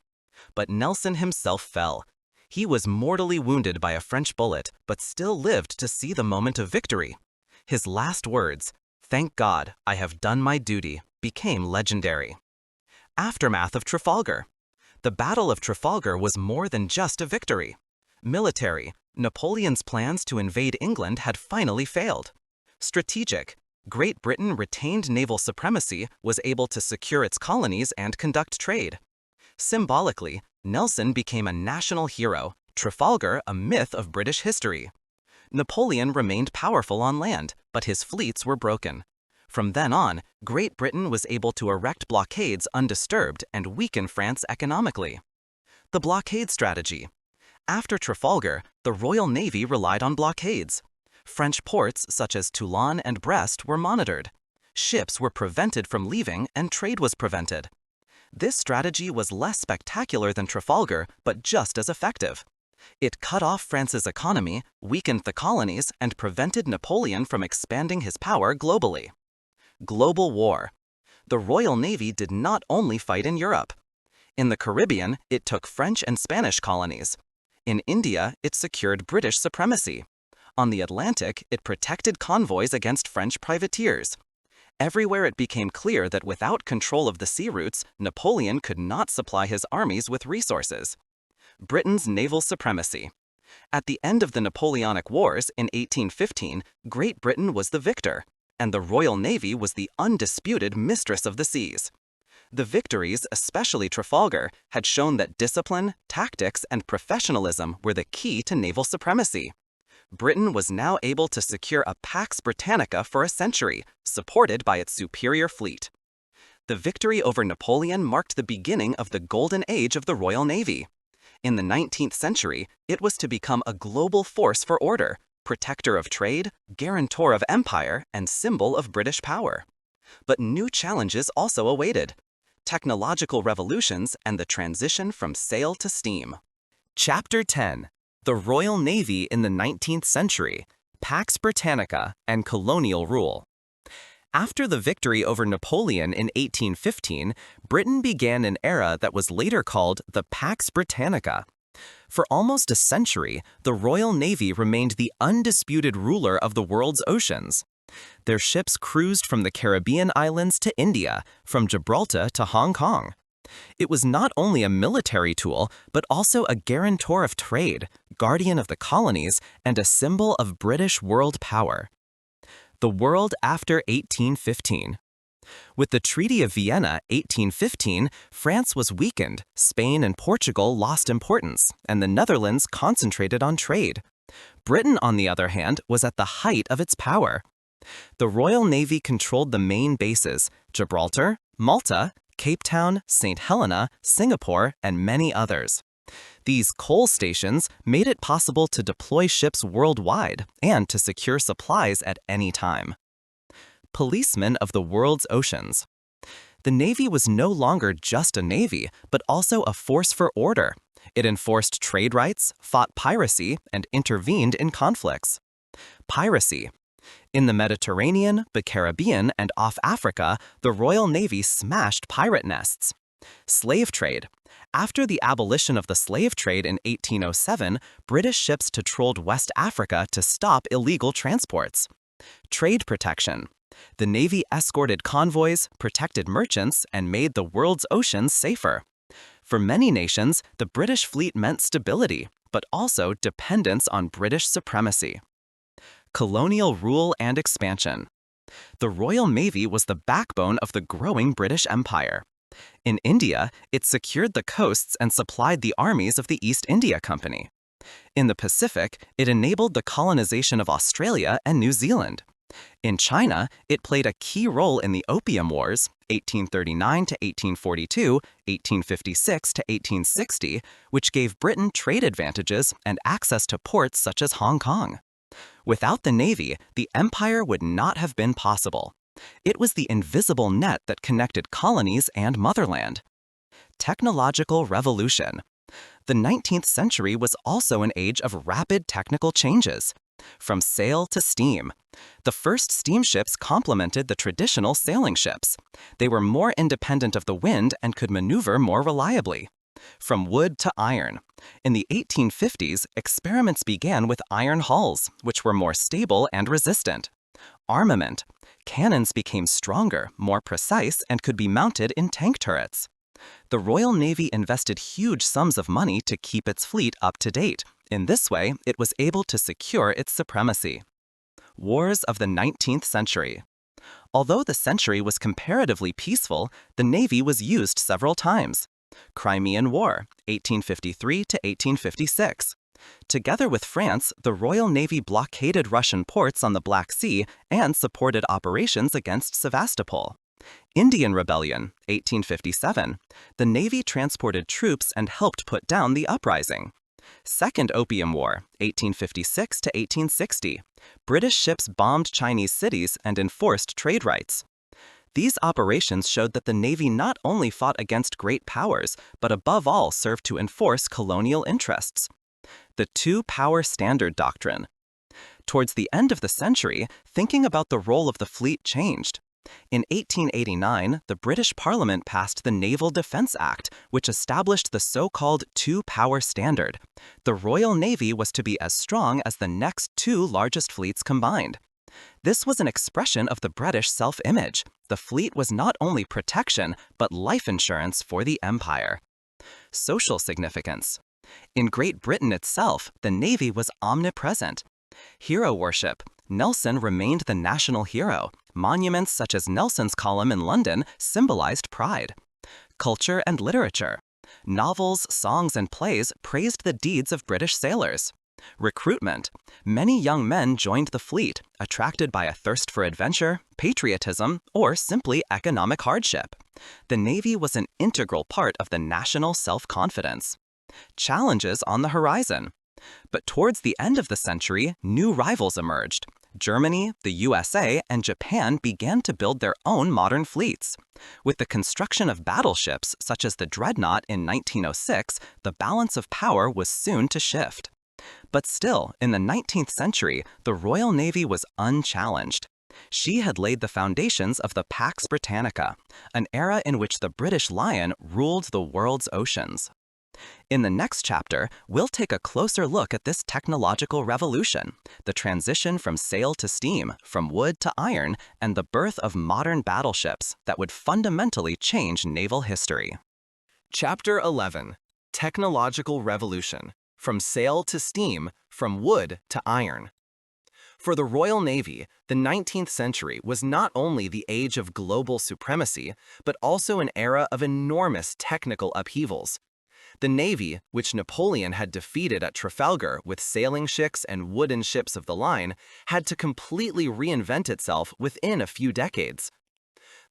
But Nelson himself fell. He was mortally wounded by a French bullet, but still lived to see the moment of victory. His last words, "Thank God, I have done my duty," became legendary. Aftermath of Trafalgar. The Battle of Trafalgar was more than just a victory. Military. Napoleon's plans to invade England had finally failed. Strategic. Great Britain retained naval supremacy, was able to secure its colonies and conduct trade. Symbolically, Nelson became a national hero, Trafalgar a myth of British history. Napoleon remained powerful on land, but his fleets were broken. From then on, Great Britain was able to erect blockades undisturbed and weaken France economically. The blockade strategy. After Trafalgar, the Royal Navy relied on blockades. French ports such as Toulon and Brest were monitored. Ships were prevented from leaving and trade was prevented. This strategy was less spectacular than Trafalgar, but just as effective. It cut off France's economy, weakened the colonies, and prevented Napoleon from expanding his power globally. Global War. The Royal Navy did not only fight in Europe. In the Caribbean, it took French and Spanish colonies. In India, it secured British supremacy. On the Atlantic, it protected convoys against French privateers. Everywhere it became clear that without control of the sea routes, Napoleon could not supply his armies with resources. Britain's naval supremacy. At the end of the Napoleonic Wars in 1815, Great Britain was the victor, and the Royal Navy was the undisputed mistress of the seas. The victories, especially Trafalgar, had shown that discipline, tactics, and professionalism were the key to naval supremacy. Britain was now able to secure a Pax Britannica for a century, supported by its superior fleet. The victory over Napoleon marked the beginning of the golden age of the Royal Navy. In the 19th century, it was to become a global force for order, protector of trade, guarantor of empire, and symbol of British power. But new challenges also awaited: technological revolutions and the transition from sail to steam. Chapter 10. The Royal Navy in the 19th Century, Pax Britannica, and Colonial Rule. After the victory over Napoleon in 1815, Britain began an era that was later called the Pax Britannica. For almost a century, the Royal Navy remained the undisputed ruler of the world's oceans. Their ships cruised from the Caribbean islands to India, from Gibraltar to Hong Kong. It was not only a military tool, but also a guarantor of trade, guardian of the colonies, and a symbol of British world power. The world after 1815. With the Treaty of Vienna, 1815, France was weakened, Spain and Portugal lost importance, and the Netherlands concentrated on trade. Britain, on the other hand, was at the height of its power. The Royal Navy controlled the main bases: Gibraltar, Malta, Cape Town, St. Helena, Singapore, and many others. These coal stations made it possible to deploy ships worldwide and to secure supplies at any time. Policemen of the world's oceans. The Navy was no longer just a navy, but also a force for order. It enforced trade rights, fought piracy, and intervened in conflicts. Piracy. In the Mediterranean, the Caribbean, and off Africa, the Royal Navy smashed pirate nests. Slave trade. After the abolition of the slave trade in 1807, British ships patrolled West Africa to stop illegal transports. Trade protection. The Navy escorted convoys, protected merchants, and made the world's oceans safer. For many nations, the British fleet meant stability, but also dependence on British supremacy. Colonial rule and expansion. The Royal Navy was the backbone of the growing British Empire. In India, it secured the coasts and supplied the armies of the East India Company. In the Pacific, it enabled the colonization of Australia and New Zealand. In China, it played a key role in the Opium Wars, 1839 to 1842, 1856 to 1860, which gave Britain trade advantages and access to ports such as Hong Kong. Without the Navy, the empire would not have been possible. It was the invisible net that connected colonies and motherland. Technological revolution. The 19th century was also an age of rapid technical changes. From sail to steam. The first steamships complemented the traditional sailing ships. They were more independent of the wind and could maneuver more reliably. From wood to iron. In the 1850s, experiments began with iron hulls, which were more stable and resistant. Armament. Cannons became stronger, more precise, and could be mounted in tank turrets. The Royal Navy invested huge sums of money to keep its fleet up to date. In this way, it was able to secure its supremacy. Wars of the 19th century. Although the century was comparatively peaceful, the Navy was used several times. Crimean War, 1853 to 1856. Together with France, the Royal Navy blockaded Russian ports on the Black Sea and supported operations against Sevastopol. Indian Rebellion, 1857. The Navy transported troops and helped put down the uprising. Second Opium War, 1856 to 1860. British ships bombed Chinese cities and enforced trade rights. These operations showed that the Navy not only fought against great powers, but above all served to enforce colonial interests. The two-power standard doctrine. Towards the end of the century, thinking about the role of the fleet changed. In 1889, the British Parliament passed the Naval Defence Act, which established the so-called two-power standard. The Royal Navy was to be as strong as the next two largest fleets combined. This was an expression of the British self-image. The fleet was not only protection, but life insurance for the empire. Social significance. In Great Britain itself, the Navy was omnipresent. Hero worship. Nelson remained the national hero. Monuments such as Nelson's Column in London symbolized pride. Culture and literature. Novels, songs, and plays praised the deeds of British sailors. Recruitment. Many young men joined the fleet, attracted by a thirst for adventure, patriotism, or simply economic hardship. The Navy was an integral part of the national self-confidence. Challenges on the horizon. But towards the end of the century, new rivals emerged. Germany, the USA, and Japan began to build their own modern fleets. With the construction of battleships such as the Dreadnought in 1906, the balance of power was soon to shift. But still, in the 19th century, the Royal Navy was unchallenged. She had laid the foundations of the Pax Britannica, an era in which the British Lion ruled the world's oceans. In the next chapter, we'll take a closer look at this technological revolution, the transition from sail to steam, from wood to iron, and the birth of modern battleships that would fundamentally change naval history. Chapter 11. Technological Revolution. From sail to steam, from wood to iron. For the Royal Navy, the 19th century was not only the age of global supremacy, but also an era of enormous technical upheavals. The Navy, which Napoleon had defeated at Trafalgar with sailing ships and wooden ships of the line, had to completely reinvent itself within a few decades.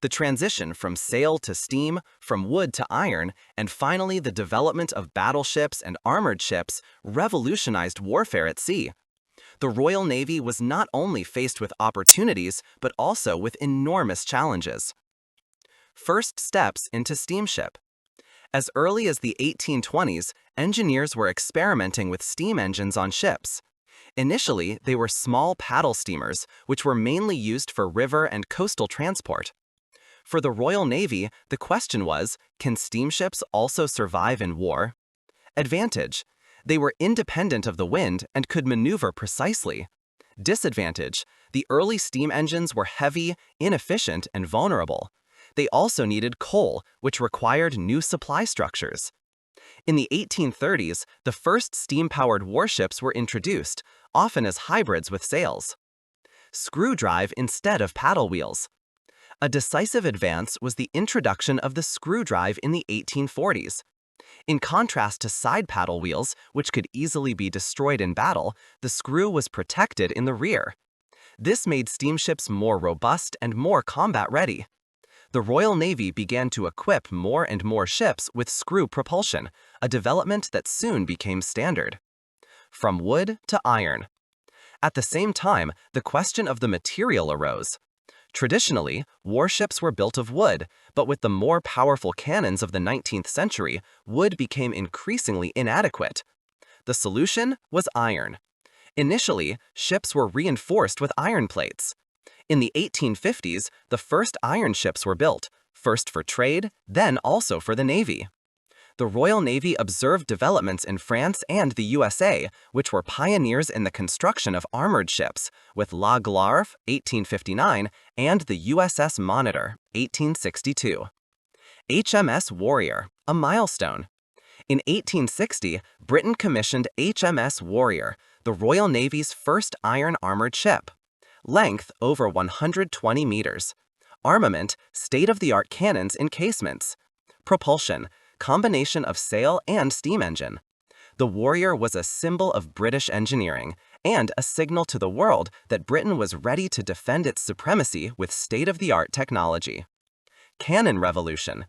The transition from sail to steam, from wood to iron, and finally the development of battleships and armored ships revolutionized warfare at sea. The Royal Navy was not only faced with opportunities, but also with enormous challenges. First steps into steamship. As early as the 1820s, engineers were experimenting with steam engines on ships. Initially, they were small paddle steamers, which were mainly used for river and coastal transport. For the Royal Navy, the question was, can steamships also survive in war? Advantage: they were independent of the wind and could maneuver precisely. Disadvantage: the early steam engines were heavy, inefficient, and vulnerable. They also needed coal, which required new supply structures. In the 1830s, the first steam-powered warships were introduced, often as hybrids with sails. Screw drive instead of paddle wheels. A decisive advance was the introduction of the screw drive in the 1840s. In contrast to side paddle wheels, which could easily be destroyed in battle, the screw was protected in the rear. This made steamships more robust and more combat-ready. The Royal Navy began to equip more and more ships with screw propulsion, a development that soon became standard. From wood to iron. At the same time, the question of the material arose. Traditionally, warships were built of wood, but with the more powerful cannons of the 19th century, wood became increasingly inadequate. The solution was iron. Initially, ships were reinforced with iron plates. In the 1850s, the first iron ships were built, first for trade, then also for the Navy. The Royal Navy observed developments in France and the USA, which were pioneers in the construction of armored ships, with La Gloire, 1859, and the USS Monitor, 1862. HMS Warrior, a milestone. In 1860, Britain commissioned HMS Warrior, the Royal Navy's first iron-armored ship. Length over 120 meters. Armament, state-of-the-art cannons in casements. Propulsion, combination of sail and steam engine. The Warrior was a symbol of British engineering and a signal to the world that Britain was ready to defend its supremacy with state-of-the-art technology. Cannon revolution.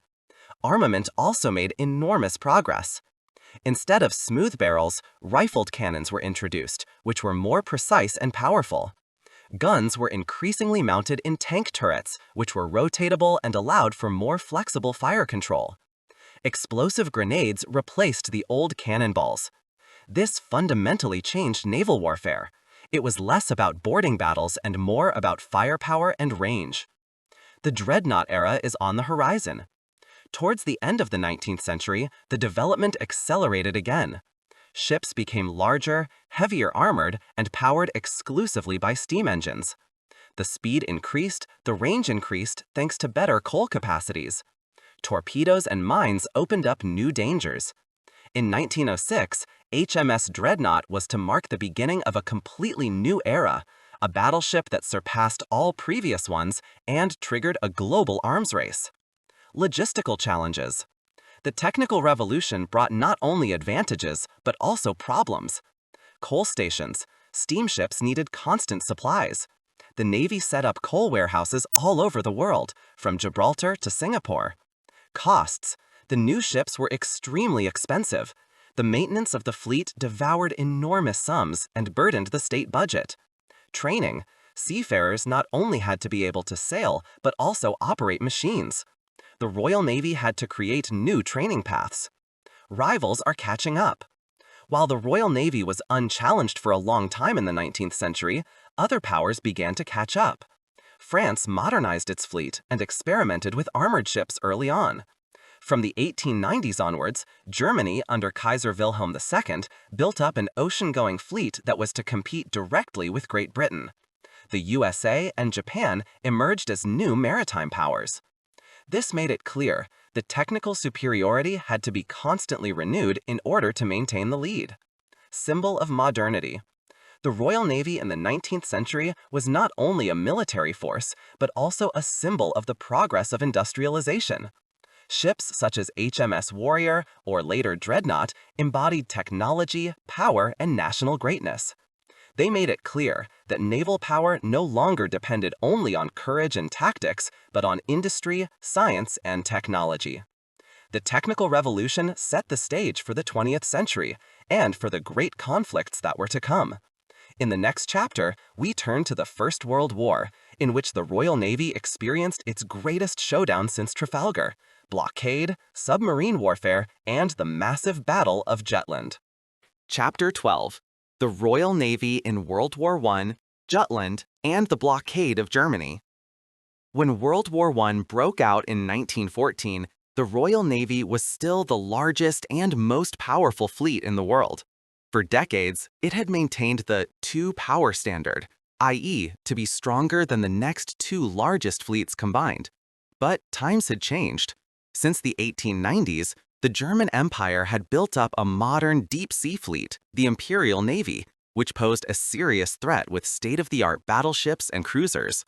Armament also made enormous progress. Instead of smooth barrels, rifled cannons were introduced, which were more precise and powerful. Guns were increasingly mounted in tank turrets, which were rotatable and allowed for more flexible fire control. Explosive grenades replaced the old cannonballs. This fundamentally changed naval warfare. It was less about boarding battles and more about firepower and range. The dreadnought era is on the horizon. Towards the end of the 19th century, the development accelerated again. Ships became larger, heavier armored, and powered exclusively by steam engines. The speed increased, the range increased thanks to better coal capacities. Torpedoes and mines opened up new dangers. In 1906, HMS Dreadnought was to mark the beginning of a completely new era, a battleship that surpassed all previous ones and triggered a global arms race. Logistical challenges. The technical revolution brought not only advantages, but also problems. Coal stations. Steamships needed constant supplies. The Navy set up coal warehouses all over the world, from Gibraltar to Singapore. Costs. The new ships were extremely expensive. The maintenance of the fleet devoured enormous sums and burdened the state budget. Training. Seafarers not only had to be able to sail, but also operate machines. The Royal Navy had to create new training paths. Rivals are catching up. While the Royal Navy was unchallenged for a long time in the 19th century, other powers began to catch up. France modernized its fleet and experimented with armored ships early on. From the 1890s onwards, Germany, under Kaiser Wilhelm II, built up an ocean-going fleet that was to compete directly with Great Britain. The USA and Japan emerged as new maritime powers. This made it clear that technical superiority had to be constantly renewed in order to maintain the lead. Symbol of modernity. The Royal Navy in the 19th century was not only a military force, but also a symbol of the progress of industrialization. Ships such as HMS Warrior, or later Dreadnought, embodied technology, power, and national greatness. They made it clear that naval power no longer depended only on courage and tactics, but on industry, science, and technology. The technical revolution set the stage for the 20th century and for the great conflicts that were to come. In the next chapter, we turn to the First World War, in which the Royal Navy experienced its greatest showdown since Trafalgar: blockade, submarine warfare, and the massive Battle of Jutland. Chapter 12: The Royal Navy in World War I, Jutland, and the Blockade of Germany. When World War I broke out in 1914, the Royal Navy was still the largest and most powerful fleet in the world. For decades, it had maintained the two-power standard, i.e., to be stronger than the next two largest fleets combined. But times had changed. Since the 1890s, the German Empire had built up a modern deep-sea fleet, the Imperial Navy, which posed a serious threat with state-of-the-art battleships and cruisers.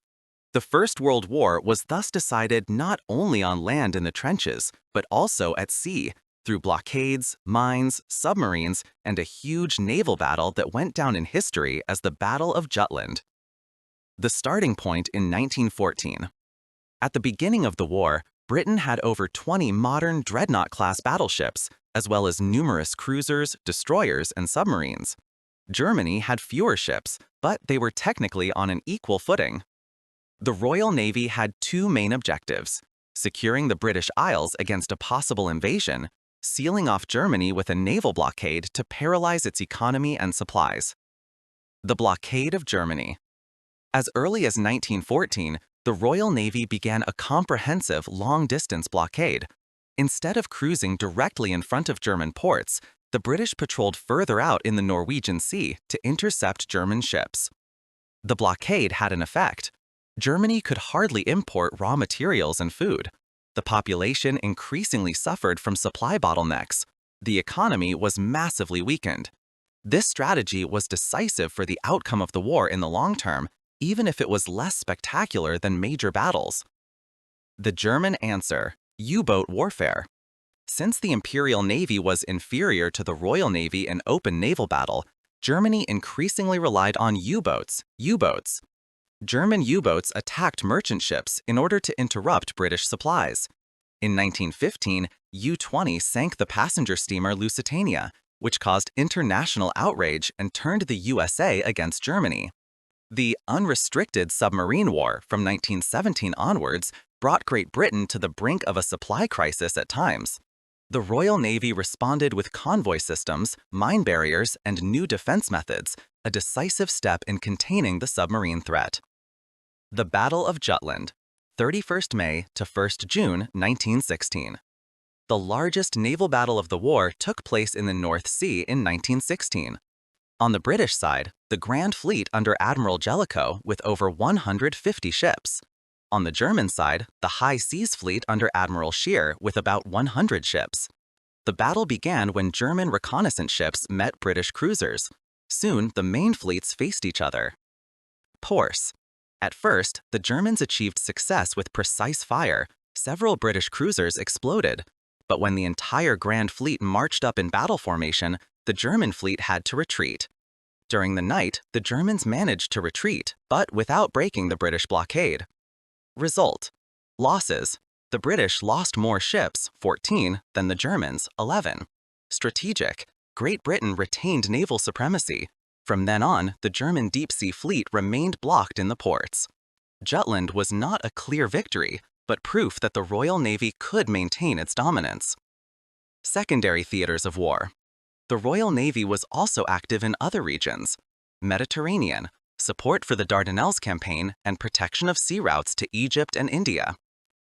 The First World War was thus decided not only on land in the trenches, but also at sea, through blockades, mines, submarines, and a huge naval battle that went down in history as the Battle of Jutland. The starting point in 1914. At the beginning of the war, Britain had over 20 modern Dreadnought-class battleships, as well as numerous cruisers, destroyers, and submarines. Germany had fewer ships, but they were technically on an equal footing. The Royal Navy had two main objectives: securing the British Isles against a possible invasion, sealing off Germany with a naval blockade to paralyze its economy and supplies. The Blockade of Germany. As early as 1914, the Royal Navy began a comprehensive long-distance blockade. Instead of cruising directly in front of German ports, the British patrolled further out in the Norwegian Sea to intercept German ships. The blockade had an effect. Germany could hardly import raw materials and food. The population increasingly suffered from supply bottlenecks. The economy was massively weakened. This strategy was decisive for the outcome of the war in the long term, even if it was less spectacular than major battles. The German answer: U-boat warfare. Since the Imperial Navy was inferior to the Royal Navy in open naval battle, Germany increasingly relied on U-boats. German U-boats attacked merchant ships in order to interrupt British supplies. In 1915, U-20 sank the passenger steamer Lusitania, which caused international outrage and turned the USA against Germany. The unrestricted submarine war from 1917 onwards brought Great Britain to the brink of a supply crisis at times. The Royal Navy responded with convoy systems, mine barriers, and new defense methods, a decisive step in containing the submarine threat. The Battle of Jutland, 31st May to 1st June 1916. The largest naval battle of the war took place in the North Sea in 1916. On the British side, the Grand Fleet under Admiral Jellicoe with over 150 ships. On the German side, the High Seas Fleet under Admiral Scheer with about 100 ships. The battle began when German reconnaissance ships met British cruisers. Soon, the main fleets faced each other. Ports. At first, the Germans achieved success with precise fire. Several British cruisers exploded. But when the entire Grand Fleet marched up in battle formation, the German fleet had to retreat. During the night, the Germans managed to retreat, but without breaking the British blockade. Result: losses. The British lost more ships, 14, than the Germans, 11. Strategic: Great Britain retained naval supremacy. From then on, the German deep-sea fleet remained blocked in the ports. Jutland was not a clear victory, but proof that the Royal Navy could maintain its dominance. Secondary theaters of war. The Royal Navy was also active in other regions: Mediterranean, support for the Dardanelles campaign and protection of sea routes to Egypt and India.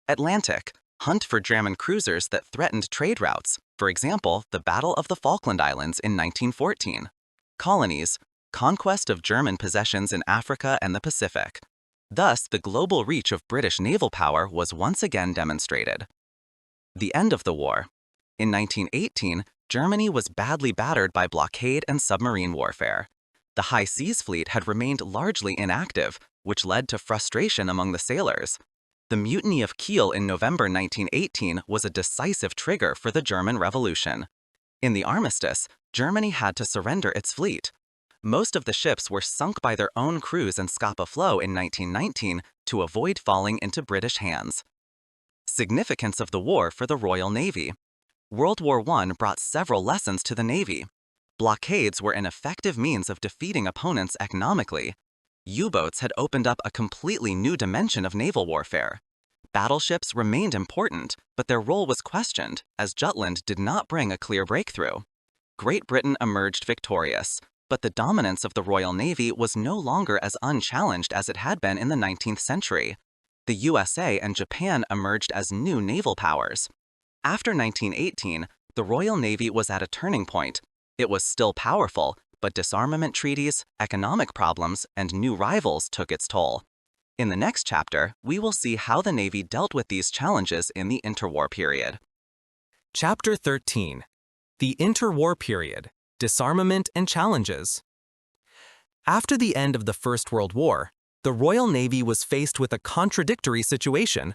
Atlantic, hunt for German cruisers that threatened trade routes, for example, the Battle of the Falkland Islands in 1914. Colonies, conquest of German possessions in Africa and the Pacific. Thus, the global reach of British naval power was once again demonstrated. The end of the war. In 1918, Germany was badly battered by blockade and submarine warfare. The High Seas Fleet had remained largely inactive, which led to frustration among the sailors. The Mutiny of Kiel in November 1918 was a decisive trigger for the German Revolution. In the armistice, Germany had to surrender its fleet. Most of the ships were sunk by their own crews in Scapa Flow in 1919 to avoid falling into British hands. Significance of the war for the Royal Navy. World War I brought several lessons to the Navy. Blockades were an effective means of defeating opponents economically. U-boats had opened up a completely new dimension of naval warfare. Battleships remained important, but their role was questioned, as Jutland did not bring a clear breakthrough. Great Britain emerged victorious, but the dominance of the Royal Navy was no longer as unchallenged as it had been in the 19th century. The USA and Japan emerged as new naval powers. After 1918, the Royal Navy was at a turning point. It was still powerful, but disarmament treaties, economic problems, and new rivals took its toll. In the next chapter, we will see how the Navy dealt with these challenges in the interwar period. Chapter 13. The Interwar Period. Disarmament and Challenges. After the end of the First World War, the Royal Navy was faced with a contradictory situation.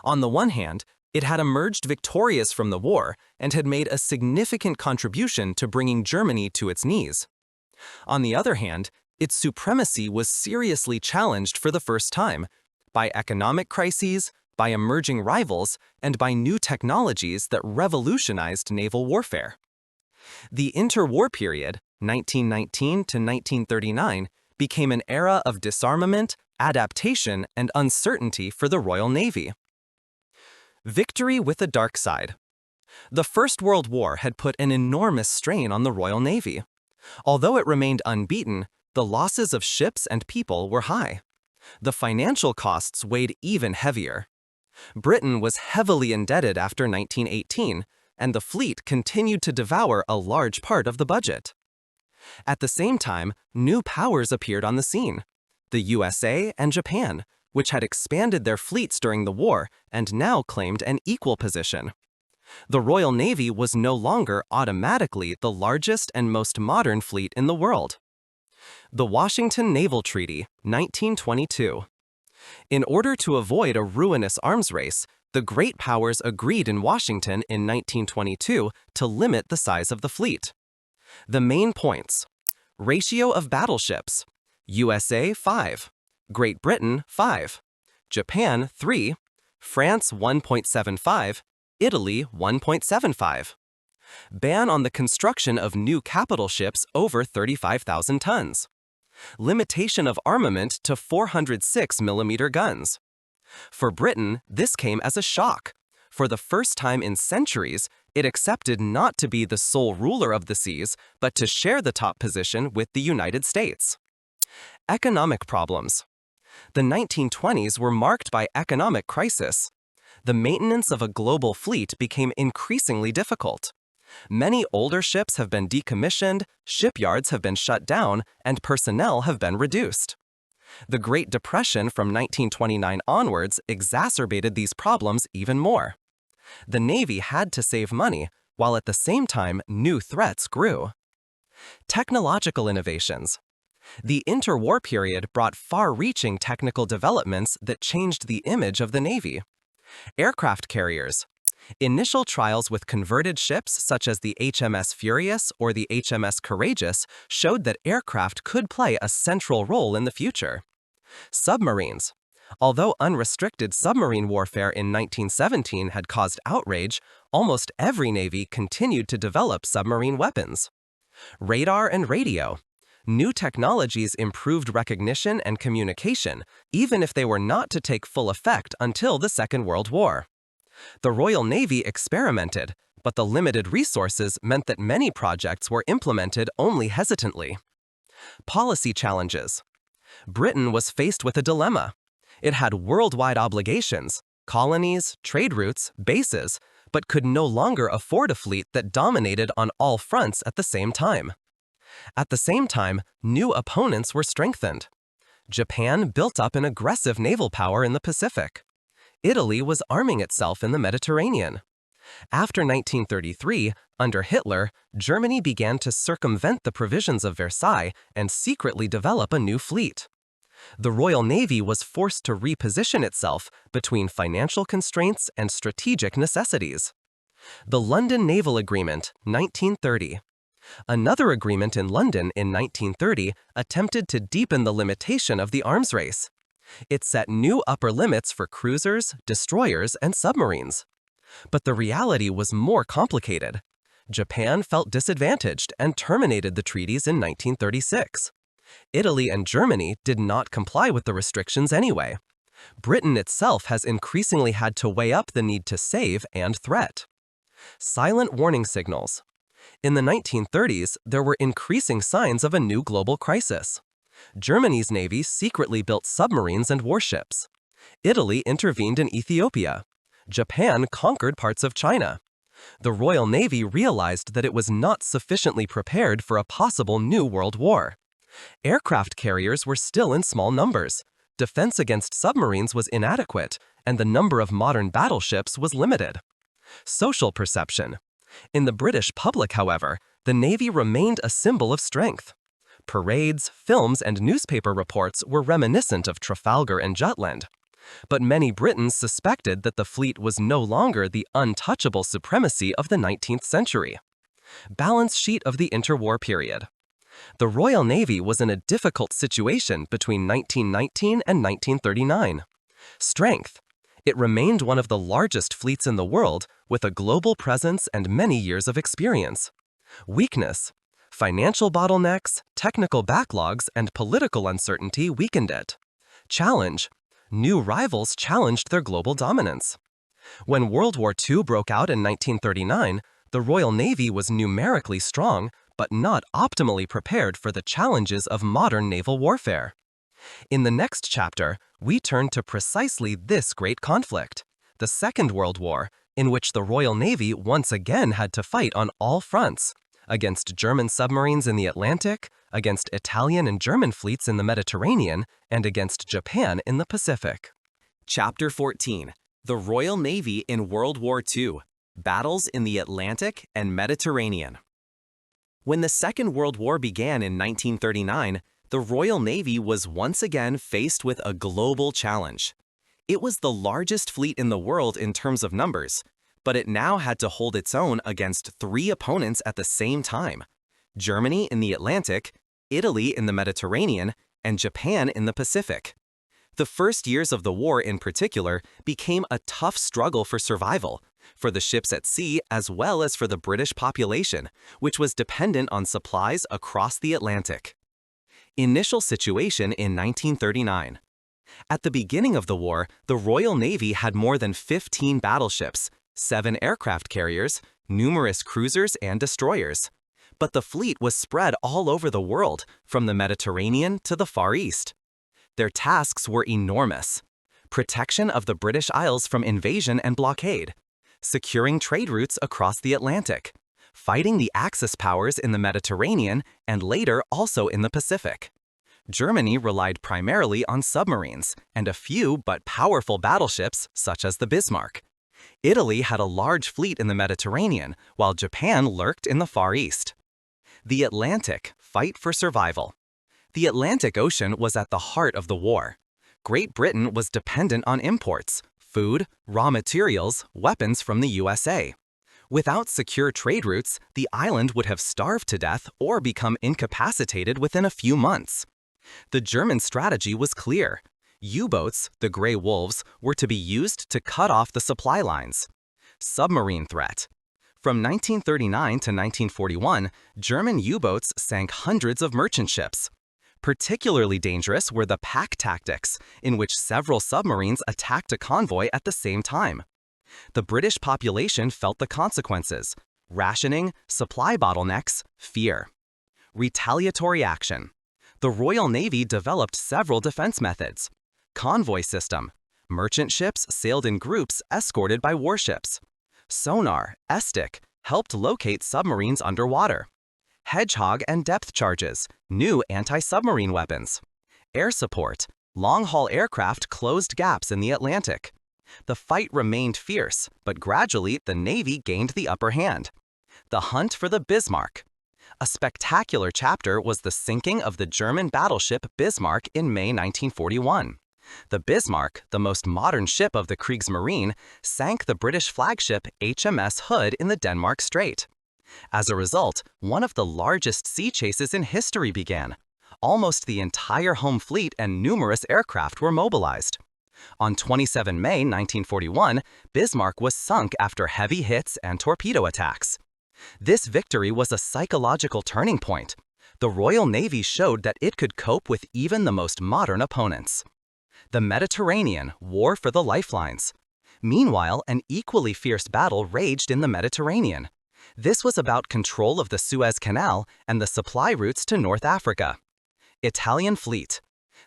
On the one hand, it had emerged victorious from the war and had made a significant contribution to bringing Germany to its knees. On the other hand, its supremacy was seriously challenged for the first time by economic crises, by emerging rivals, and by new technologies that revolutionized naval warfare. The interwar period, 1919 to 1939, became an era of disarmament, adaptation, and uncertainty for the Royal Navy. Victory with a dark side. The First World War had put an enormous strain on the Royal Navy. Although it remained unbeaten, the losses of ships and people were high. The financial costs weighed even heavier. Britain was heavily indebted after 1918, and the fleet continued to devour a large part of the budget. At the same time, new powers appeared on the scene: the USA and Japan, which had expanded their fleets during the war and now claimed an equal position. The Royal Navy was no longer automatically the largest and most modern fleet in the world. The Washington Naval Treaty, 1922. In order to avoid a ruinous arms race, the great powers agreed in Washington in 1922 to limit the size of the fleet. The main points: ratio of battleships, USA 5, Great Britain 5, Japan 3, France 1.75, Italy 1.75. Ban on the construction of new capital ships over 35,000 tons. Limitation of armament to 406mm guns. For Britain, this came as a shock. For the first time in centuries, it accepted not to be the sole ruler of the seas, but to share the top position with the United States. Economic problems. The 1920s were marked by economic crisis. The maintenance of a global fleet became increasingly difficult. Many older ships have been decommissioned, shipyards have been shut down, and personnel have been reduced. The Great Depression from 1929 onwards exacerbated these problems even more. The Navy had to save money, while at the same time new threats grew. Technological innovations. The interwar period brought far-reaching technical developments that changed the image of the Navy. Aircraft carriers. Initial trials with converted ships such as the HMS Furious or the HMS Courageous showed that aircraft could play a central role in the future. Submarines. Although unrestricted submarine warfare in 1917 had caused outrage, almost every navy continued to develop submarine weapons. Radar and radio. New technologies improved recognition and communication, even if they were not to take full effect until the Second World War. The Royal Navy experimented, but the limited resources meant that many projects were implemented only hesitantly. Policy challenges. Britain was faced with a dilemma. It had worldwide obligations, colonies, trade routes, bases, but could no longer afford a fleet that dominated on all fronts at the same time. At the same time, new opponents were strengthened. Japan built up an aggressive naval power in the Pacific. Italy was arming itself in the Mediterranean. After 1933, under Hitler, Germany began to circumvent the provisions of Versailles and secretly develop a new fleet. The Royal Navy was forced to reposition itself between financial constraints and strategic necessities. The London Naval Agreement, 1930. Another agreement in London in 1930 attempted to deepen the limitation of the arms race. It set new upper limits for cruisers, destroyers, and submarines. But the reality was more complicated. Japan felt disadvantaged and terminated the treaties in 1936. Italy and Germany did not comply with the restrictions anyway. Britain itself has increasingly had to weigh up the need to save and threat. Silent warning signals. In the 1930s, there were increasing signs of a new global crisis. Germany's navy secretly built submarines and warships. Italy intervened in Ethiopia. Japan conquered parts of China. The Royal Navy realized that it was not sufficiently prepared for a possible new world war. Aircraft carriers were still in small numbers. Defense against submarines was inadequate, and the number of modern battleships was limited. Social perception. In the British public, however, the Navy remained a symbol of strength. Parades, films, and newspaper reports were reminiscent of Trafalgar and Jutland. But many Britons suspected that the fleet was no longer the untouchable supremacy of the 19th century. Balance sheet of the interwar period. The Royal Navy was in a difficult situation between 1919 and 1939. Strength. It remained one of the largest fleets in the world, with a global presence and many years of experience. Weakness. Financial bottlenecks, technical backlogs, and political uncertainty weakened it. Challenge. New rivals challenged their global dominance. When World War II broke out in 1939, the Royal Navy was numerically strong, but not optimally prepared for the challenges of modern naval warfare. In the next chapter, we turn to precisely this great conflict, the Second World War, in which the Royal Navy once again had to fight on all fronts, against German submarines in the Atlantic, against Italian and German fleets in the Mediterranean, and against Japan in the Pacific. Chapter 14. The Royal Navy in World War II. Battles in the Atlantic and Mediterranean. When the Second World War began in 1939, the Royal Navy was once again faced with a global challenge. It was the largest fleet in the world in terms of numbers, but it now had to hold its own against three opponents at the same time: Germany in the Atlantic, Italy in the Mediterranean, and Japan in the Pacific. The first years of the war in particular became a tough struggle for survival, for the ships at sea as well as for the British population, which was dependent on supplies across the Atlantic. Initial situation in 1939. At the beginning of the war, the Royal Navy had more than 15 battleships, 7 aircraft carriers, numerous cruisers and destroyers. But the fleet was spread all over the world, from the Mediterranean to the Far East. Their tasks were enormous: protection of the British Isles from invasion and blockade, securing trade routes across the Atlantic, fighting the Axis powers in the Mediterranean and later also in the Pacific. Germany relied primarily on submarines and a few but powerful battleships such as the Bismarck. Italy had a large fleet in the Mediterranean, while Japan lurked in the Far East. The Atlantic, fight for survival. The Atlantic Ocean was at the heart of the war. Great Britain was dependent on imports, food, raw materials, weapons from the USA. Without secure trade routes, the island would have starved to death or become incapacitated within a few months. The German strategy was clear. U-boats, the Grey Wolves, were to be used to cut off the supply lines. Submarine threat. From 1939 to 1941, German U-boats sank hundreds of merchant ships. Particularly dangerous were the pack tactics, in which several submarines attacked a convoy at the same time. The British population felt the consequences: rationing, supply bottlenecks, fear. Retaliatory action. The Royal Navy developed several defense methods. Convoy system. Merchant ships sailed in groups escorted by warships. Sonar, ESTIC, helped locate submarines underwater. Hedgehog and depth charges, new anti-submarine weapons. Air support, long-haul aircraft closed gaps in the Atlantic. The fight remained fierce, but gradually the Navy gained the upper hand. The hunt for the Bismarck. A spectacular chapter was the sinking of the German battleship Bismarck in May 1941. The Bismarck, the most modern ship of the Kriegsmarine, sank the British flagship HMS Hood in the Denmark Strait. As a result, one of the largest sea chases in history began. Almost the entire home fleet and numerous aircraft were mobilized. On 27 May 1941, Bismarck was sunk after heavy hits and torpedo attacks. This victory was a psychological turning point. The Royal Navy showed that it could cope with even the most modern opponents. The Mediterranean, war for the lifelines. Meanwhile, an equally fierce battle raged in the Mediterranean. This was about control of the Suez Canal and the supply routes to North Africa. Italian fleet.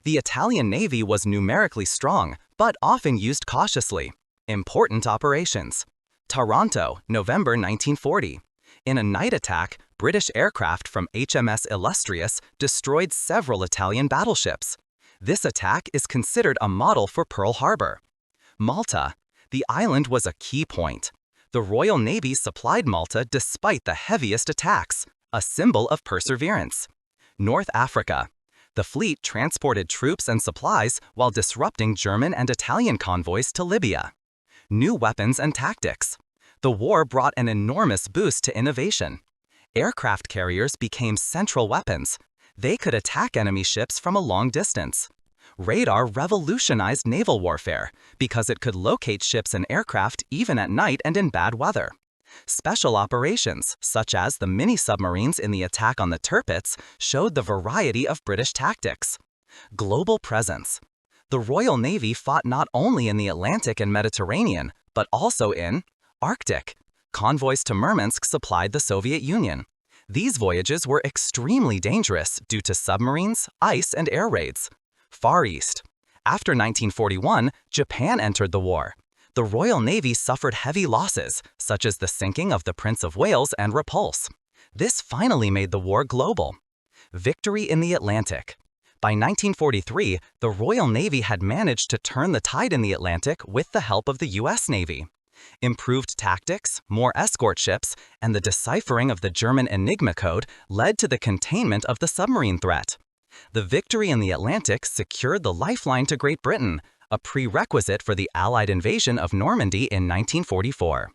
The Italian Navy was numerically strong, but often used cautiously. Important operations. Taranto, November 1940. In a night attack, British aircraft from HMS Illustrious destroyed several Italian battleships. This attack is considered a model for Pearl Harbor. Malta. The island was a key point. The Royal Navy supplied Malta despite the heaviest attacks, a symbol of perseverance. North Africa. The fleet transported troops and supplies while disrupting German and Italian convoys to Libya. New weapons and tactics. The war brought an enormous boost to innovation. Aircraft carriers became central weapons. They could attack enemy ships from a long distance. Radar revolutionized naval warfare because it could locate ships and aircraft even at night and in bad weather. Special operations, such as the mini-submarines in the attack on the Tirpitz, showed the variety of British tactics. Global presence. The Royal Navy fought not only in the Atlantic and Mediterranean, but also in Arctic. Convoys to Murmansk supplied the Soviet Union. These voyages were extremely dangerous due to submarines, ice, and air raids. Far East. After 1941, Japan entered the war. The Royal Navy suffered heavy losses, such as the sinking of the Prince of Wales and Repulse. This finally made the war global. Victory in the Atlantic. By 1943, the Royal Navy had managed to turn the tide in the Atlantic with the help of the U.S. Navy. Improved tactics, more escort ships, and the deciphering of the German Enigma code led to the containment of the submarine threat. The victory in the Atlantic secured the lifeline to Great Britain, a prerequisite for the Allied invasion of Normandy in 1944.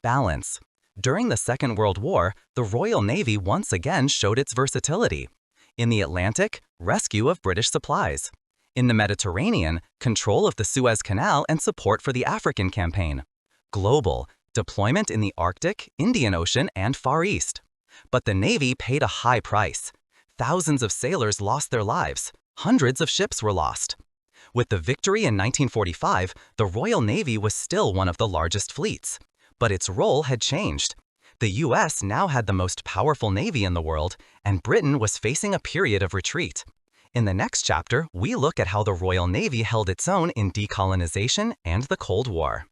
Balance. During the Second World War, the Royal Navy once again showed its versatility. In the Atlantic, rescue of British supplies. In the Mediterranean, control of the Suez Canal and support for the African campaign. Global, deployment in the Arctic, Indian Ocean, and Far East. But the Navy paid a high price. Thousands of sailors lost their lives. Hundreds of ships were lost. With the victory in 1945, the Royal Navy was still one of the largest fleets. But its role had changed. The US now had the most powerful navy in the world, and Britain was facing a period of retreat. In the next chapter, we look at how the Royal Navy held its own in decolonization and the Cold War.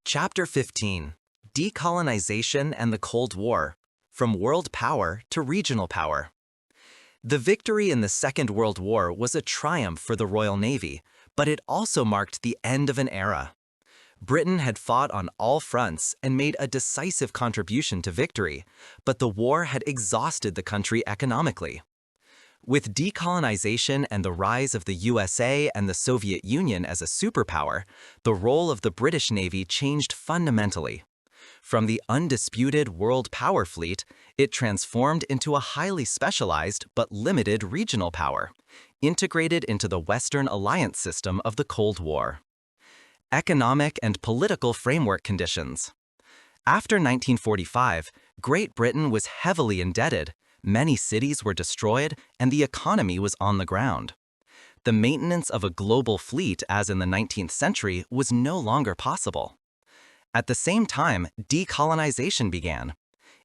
Chapter 15. Decolonization and the Cold War. From world power to regional power. The victory in the Second World War was a triumph for the Royal Navy, but it also marked the end of an era. Britain had fought on all fronts and made a decisive contribution to victory, but the war had exhausted the country economically. With decolonization and the rise of the USA and the Soviet Union as a superpower, the role of the British Navy changed fundamentally. From the undisputed world power fleet, it transformed into a highly specialized but limited regional power, integrated into the Western alliance system of the Cold War. Economic and political framework conditions. After 1945, Great Britain was heavily indebted, many cities were destroyed, and the economy was on the ground. The maintenance of a global fleet as in the 19th century was no longer possible. At the same time, decolonization began.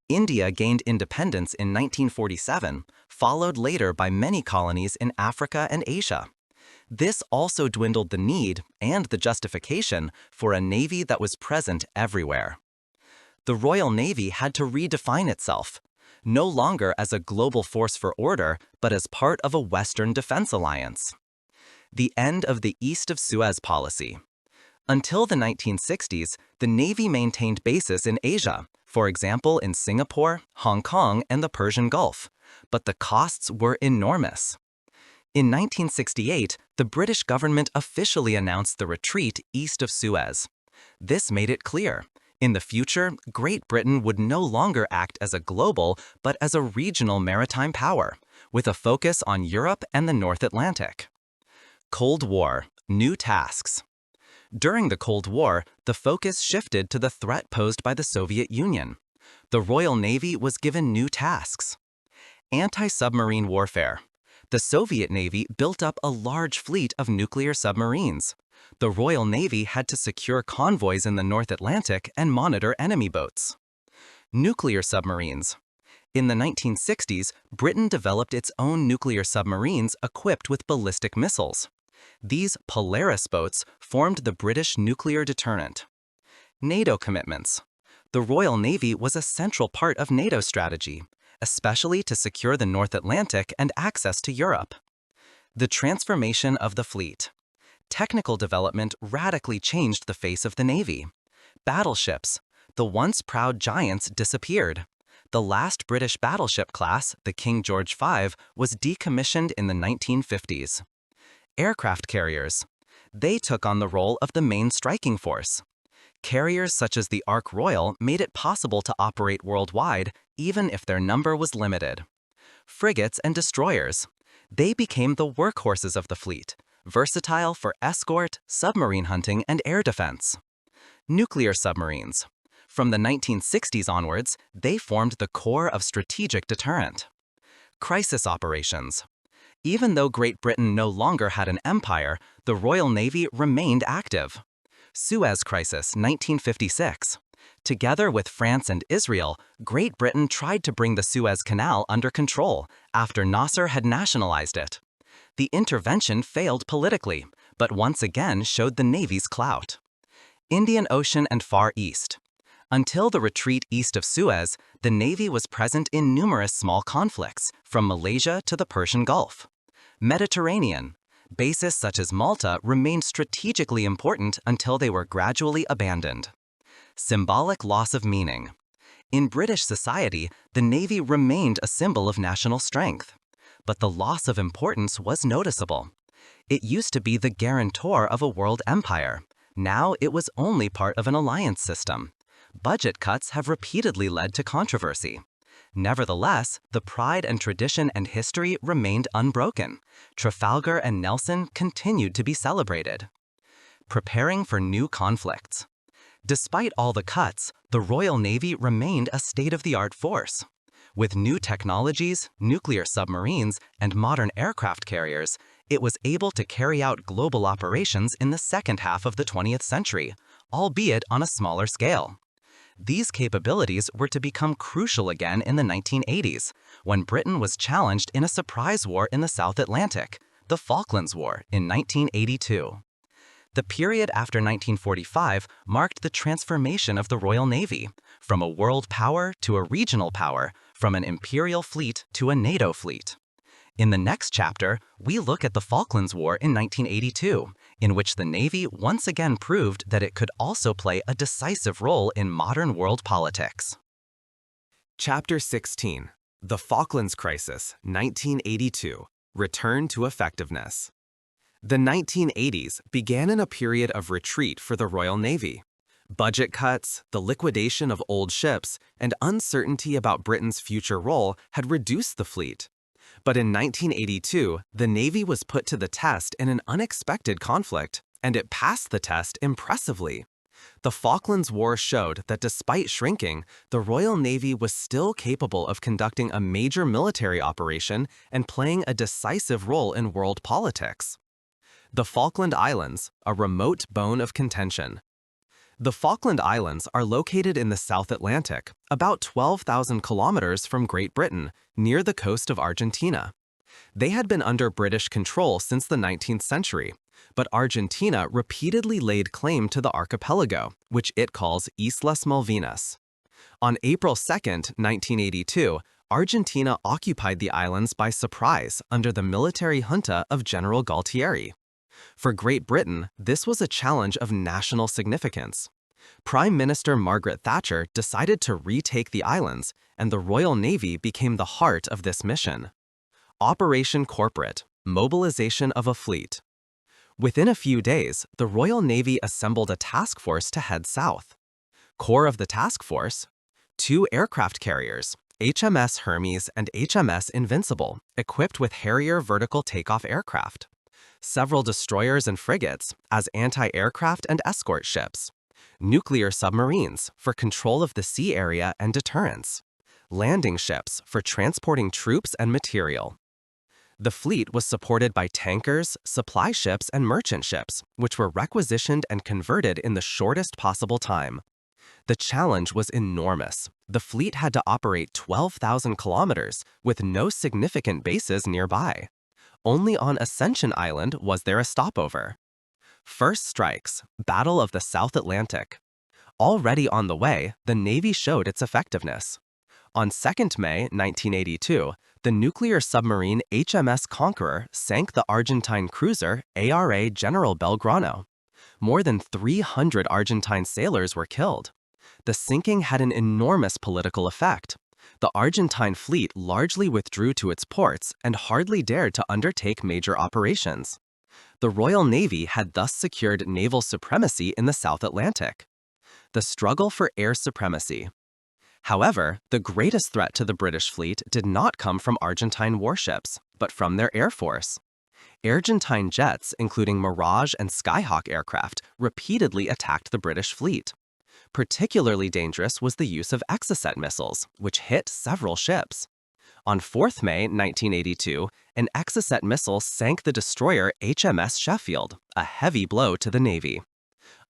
India gained independence in 1947, followed later by many colonies in Africa and Asia. This also dwindled the need and the justification for a navy that was present everywhere. The Royal Navy had to redefine itself, no longer as a global force for order, but as part of a Western defense alliance. The end of the East of Suez policy. Until the 1960s, the Navy maintained bases in Asia, for example in Singapore, Hong Kong, and the Persian Gulf, but the costs were enormous. In 1968, the British government officially announced the retreat east of Suez. This made it clear, in the future, Great Britain would no longer act as a global but as a regional maritime power, with a focus on Europe and the North Atlantic. Cold War, new tasks. During the Cold War, the focus shifted to the threat posed by the Soviet Union. The Royal Navy was given new tasks. Anti-submarine warfare. The Soviet Navy built up a large fleet of nuclear submarines. The Royal Navy had to secure convoys in the North Atlantic and monitor enemy boats. Nuclear submarines. In the 1960s, Britain developed its own nuclear submarines equipped with ballistic missiles. These Polaris boats formed the British nuclear deterrent. NATO commitments. The Royal Navy was a central part of NATO strategy, especially to secure the North Atlantic and access to Europe. The transformation of the fleet. Technical development radically changed the face of the Navy. Battleships. The once proud giants disappeared. The last British battleship class, the King George V, was decommissioned in the 1950s. Aircraft carriers. They took on the role of the main striking force. Carriers such as the Ark Royal made it possible to operate worldwide, even if their number was limited. Frigates and destroyers. They became the workhorses of the fleet, versatile for escort, submarine hunting, and air defense. Nuclear submarines. From the 1960s onwards, they formed the core of strategic deterrent. Crisis operations. Even though Great Britain no longer had an empire, the Royal Navy remained active. Suez Crisis, 1956. Together with France and Israel, Great Britain tried to bring the Suez Canal under control after Nasser had nationalized it. The intervention failed politically, but once again showed the Navy's clout. Indian Ocean and Far East. Until the retreat east of Suez, the Navy was present in numerous small conflicts, from Malaysia to the Persian Gulf. Mediterranean. Bases such as Malta remained strategically important until they were gradually abandoned. Symbolic loss of meaning. In British society, the Navy remained a symbol of national strength. But the loss of importance was noticeable. It used to be the guarantor of a world empire. Now it was only part of an alliance system. Budget cuts have repeatedly led to controversy. Nevertheless, the pride and tradition and history remained unbroken. Trafalgar and Nelson continued to be celebrated. Preparing for new conflicts. Despite all the cuts, the Royal Navy remained a state-of-the-art force. With new technologies, nuclear submarines, and modern aircraft carriers, it was able to carry out global operations in the second half of the 20th century, albeit on a smaller scale. These capabilities were to become crucial again in the 1980s, when Britain was challenged in a surprise war in the South Atlantic, the Falklands War, in 1982. The period after 1945 marked the transformation of the Royal Navy, from a world power to a regional power, from an imperial fleet to a NATO fleet. In the next chapter, we look at the Falklands War in 1982, in which the Navy once again proved that it could also play a decisive role in modern world politics. Chapter 16. The Falklands Crisis, 1982. Return to Effectiveness. The 1980s began in a period of retreat for the Royal Navy. Budget cuts, the liquidation of old ships, and uncertainty about Britain's future role had reduced the fleet. But in 1982, the Navy was put to the test in an unexpected conflict, and it passed the test impressively. The Falklands War showed that despite shrinking, the Royal Navy was still capable of conducting a major military operation and playing a decisive role in world politics. The Falkland Islands, a remote bone of contention. The Falkland Islands are located in the South Atlantic, about 12,000 kilometers from Great Britain, near the coast of Argentina. They had been under British control since the 19th century, but Argentina repeatedly laid claim to the archipelago, which it calls Islas Malvinas. On April 2, 1982, Argentina occupied the islands by surprise under the military junta of General Galtieri. For Great Britain, this was a challenge of national significance. Prime Minister Margaret Thatcher decided to retake the islands, and the Royal Navy became the heart of this mission. Operation Corporate, mobilization of a fleet. Within a few days, the Royal Navy assembled a task force to head south. Core of the task force: 2 aircraft carriers, HMS Hermes and HMS Invincible, equipped with Harrier vertical takeoff aircraft. Several destroyers and frigates as anti-aircraft and escort ships. Nuclear submarines for control of the sea area and deterrence. Landing ships for transporting troops and material. The fleet was supported by tankers, supply ships, and merchant ships, which were requisitioned and converted in the shortest possible time. The challenge was enormous. The fleet had to operate 12,000 kilometers with no significant bases nearby. Only on Ascension Island was there a stopover. First strikes, Battle of the South Atlantic. Already on the way, the Navy showed its effectiveness. On 2 May 1982, the nuclear submarine HMS Conqueror sank the Argentine cruiser ARA General Belgrano. More than 300 Argentine sailors were killed. The sinking had an enormous political effect. The Argentine fleet largely withdrew to its ports and hardly dared to undertake major operations. The Royal Navy had thus secured naval supremacy in the South Atlantic. The struggle for air supremacy. However, the greatest threat to the British fleet did not come from Argentine warships, but from their air force. Argentine jets, including Mirage and Skyhawk aircraft, repeatedly attacked the British fleet. Particularly dangerous was the use of Exocet missiles, which hit several ships. On 4 May 1982, an Exocet missile sank the destroyer HMS Sheffield, a heavy blow to the Navy.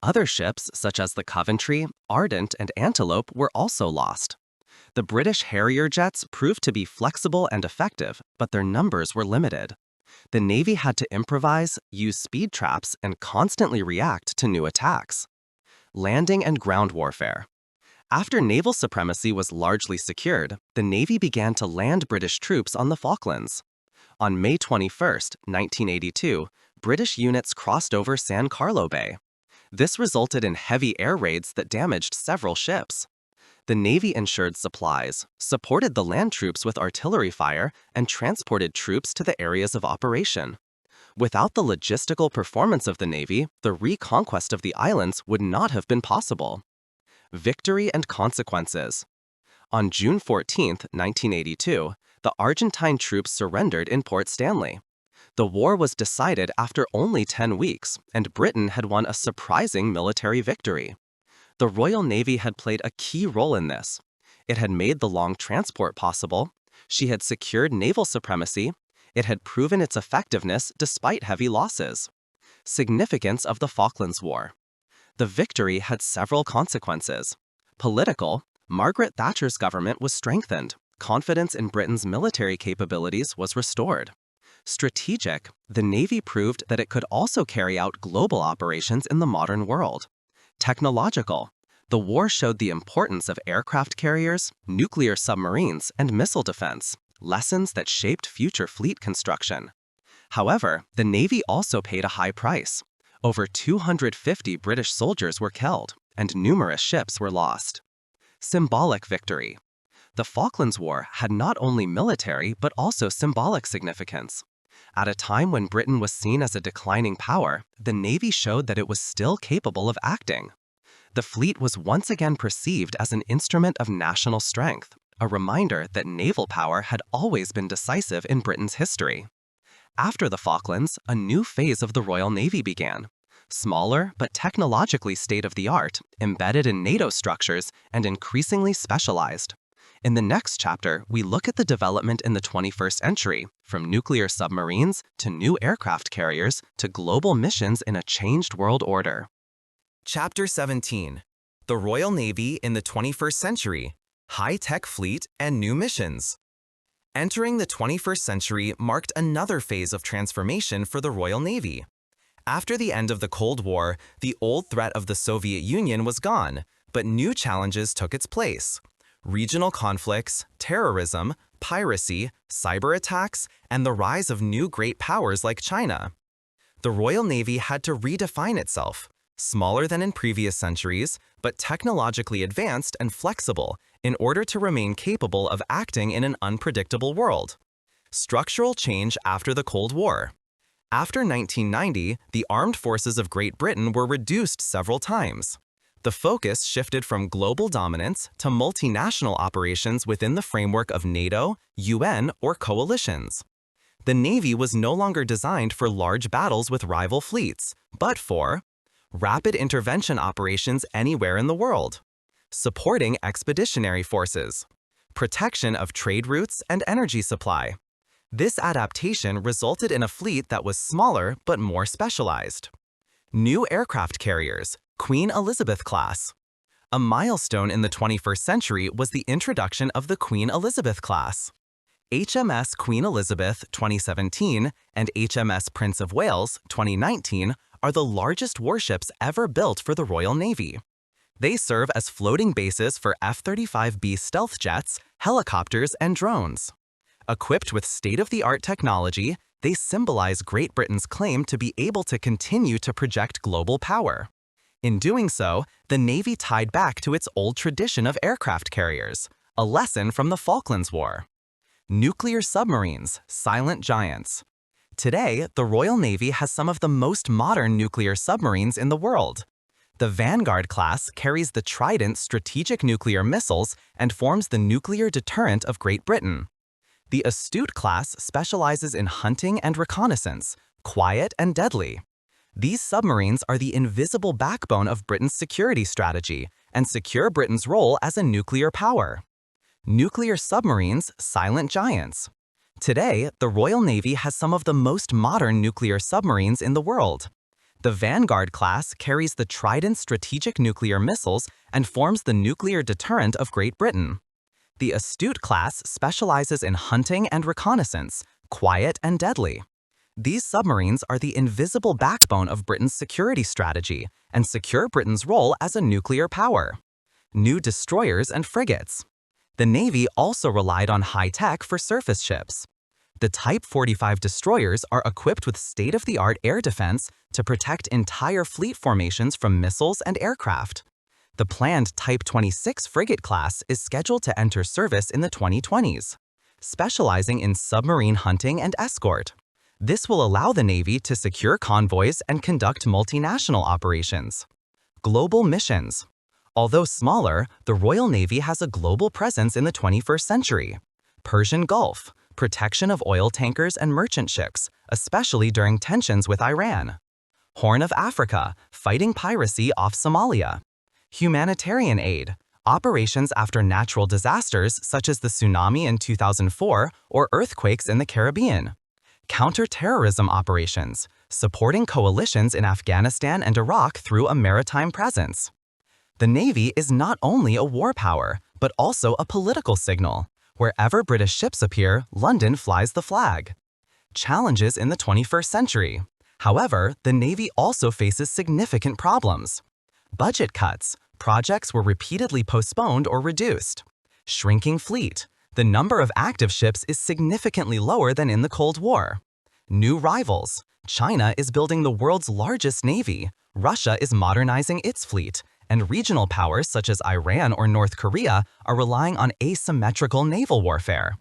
Other ships, such as the Coventry, Ardent, and Antelope, were also lost. The British Harrier jets proved to be flexible and effective, but their numbers were limited. The Navy had to improvise, use speed traps, and constantly react to new attacks. Landing and ground warfare. After naval supremacy was largely secured, the Navy began to land British troops on the Falklands. On May 21, 1982, British units crossed over San Carlo Bay. This resulted in heavy air raids that damaged several ships. The Navy ensured supplies, supported the land troops with artillery fire, and transported troops to the areas of operation. Without the logistical performance of the Navy, the reconquest of the islands would not have been possible. Victory and consequences. On June 14, 1982, the Argentine troops surrendered in Port Stanley. The war was decided after only 10 weeks, and Britain had won a surprising military victory. The Royal Navy had played a key role in this. It had made the long transport possible. She had secured naval supremacy. It had proven its effectiveness despite heavy losses. Significance of the Falklands War. The victory had several consequences. Political, Margaret Thatcher's government was strengthened. Confidence in Britain's military capabilities was restored. Strategic, the Navy proved that it could also carry out global operations in the modern world. Technological, the war showed the importance of aircraft carriers, nuclear submarines, and missile defense, lessons that shaped future fleet construction. However, the Navy also paid a high price. Over 250 British soldiers were killed, and numerous ships were lost. Symbolic victory. The Falklands War had not only military but also symbolic significance. At a time when Britain was seen as a declining power, the Navy showed that it was still capable of acting. The fleet was once again perceived as an instrument of national strength, a reminder that naval power had always been decisive in Britain's history. After the Falklands, a new phase of the Royal Navy began. Smaller but technologically state-of-the-art, embedded in NATO structures, and increasingly specialized. In the next chapter, we look at the development in the 21st century, from nuclear submarines to new aircraft carriers to global missions in a changed world order. Chapter 17. The Royal Navy in the 21st Century, High-Tech Fleet and New Missions. Entering the 21st century marked another phase of transformation for the Royal Navy. After the end of the Cold War, the old threat of the Soviet Union was gone, but new challenges took its place. Regional conflicts, terrorism, piracy, cyber attacks, and the rise of new great powers like China. The Royal Navy had to redefine itself, smaller than in previous centuries, but technologically advanced and flexible in order to remain capable of acting in an unpredictable world. Structural change after the Cold War. After 1990, the armed forces of Great Britain were reduced several times. The focus shifted from global dominance to multinational operations within the framework of NATO, UN, or coalitions. The Navy was no longer designed for large battles with rival fleets, but for rapid intervention operations anywhere in the world, supporting expeditionary forces, protection of trade routes and energy supply. This adaptation resulted in a fleet that was smaller but more specialized. New aircraft carriers, Queen Elizabeth class. A milestone in the 21st century was the introduction of the Queen Elizabeth class. HMS Queen Elizabeth 2017 and HMS Prince of Wales 2019 are the largest warships ever built for the Royal Navy. They serve as floating bases for F-35B stealth jets, helicopters, and drones. Equipped with state-of-the-art technology, they symbolize Great Britain's claim to be able to continue to project global power. In doing so, the Navy tied back to its old tradition of aircraft carriers, a lesson from the Falklands War. Nuclear submarines, silent giants. Today, the Royal Navy has some of the most modern nuclear submarines in the world. The Vanguard class carries the Trident strategic nuclear missiles and forms the nuclear deterrent of Great Britain. The Astute class specializes in hunting and reconnaissance, quiet and deadly. These submarines are the invisible backbone of Britain's security strategy and secure Britain's role as a nuclear power. Nuclear submarines, silent giants. Today, the Royal Navy has some of the most modern nuclear submarines in the world. The Vanguard class carries the Trident strategic nuclear missiles and forms the nuclear deterrent of Great Britain. The Astute class specializes in hunting and reconnaissance, quiet and deadly. These submarines are the invisible backbone of Britain's security strategy and secure Britain's role as a nuclear power. New destroyers and frigates. The Navy also relied on high-tech for surface ships. The Type 45 destroyers are equipped with state-of-the-art air defense to protect entire fleet formations from missiles and aircraft. The planned Type 26 frigate class is scheduled to enter service in the 2020s, specializing in submarine hunting and escort. This will allow the Navy to secure convoys and conduct multinational operations. Global missions. Although smaller, the Royal Navy has a global presence in the 21st century. Persian Gulf, protection of oil tankers and merchant ships, especially during tensions with Iran. Horn of Africa, fighting piracy off Somalia. Humanitarian aid, operations after natural disasters such as the tsunami in 2004 or earthquakes in the Caribbean. Counter-terrorism operations, supporting coalitions in Afghanistan and Iraq through a maritime presence. The Navy is not only a war power, but also a political signal. Wherever British ships appear, London flies the flag. Challenges in the 21st century. However, the Navy also faces significant problems. Budget cuts. Projects were repeatedly postponed or reduced. Shrinking fleet. The number of active ships is significantly lower than in the Cold War. New rivals. China is building the world's largest navy, Russia is modernizing its fleet, and regional powers such as Iran or North Korea are relying on asymmetrical naval warfare.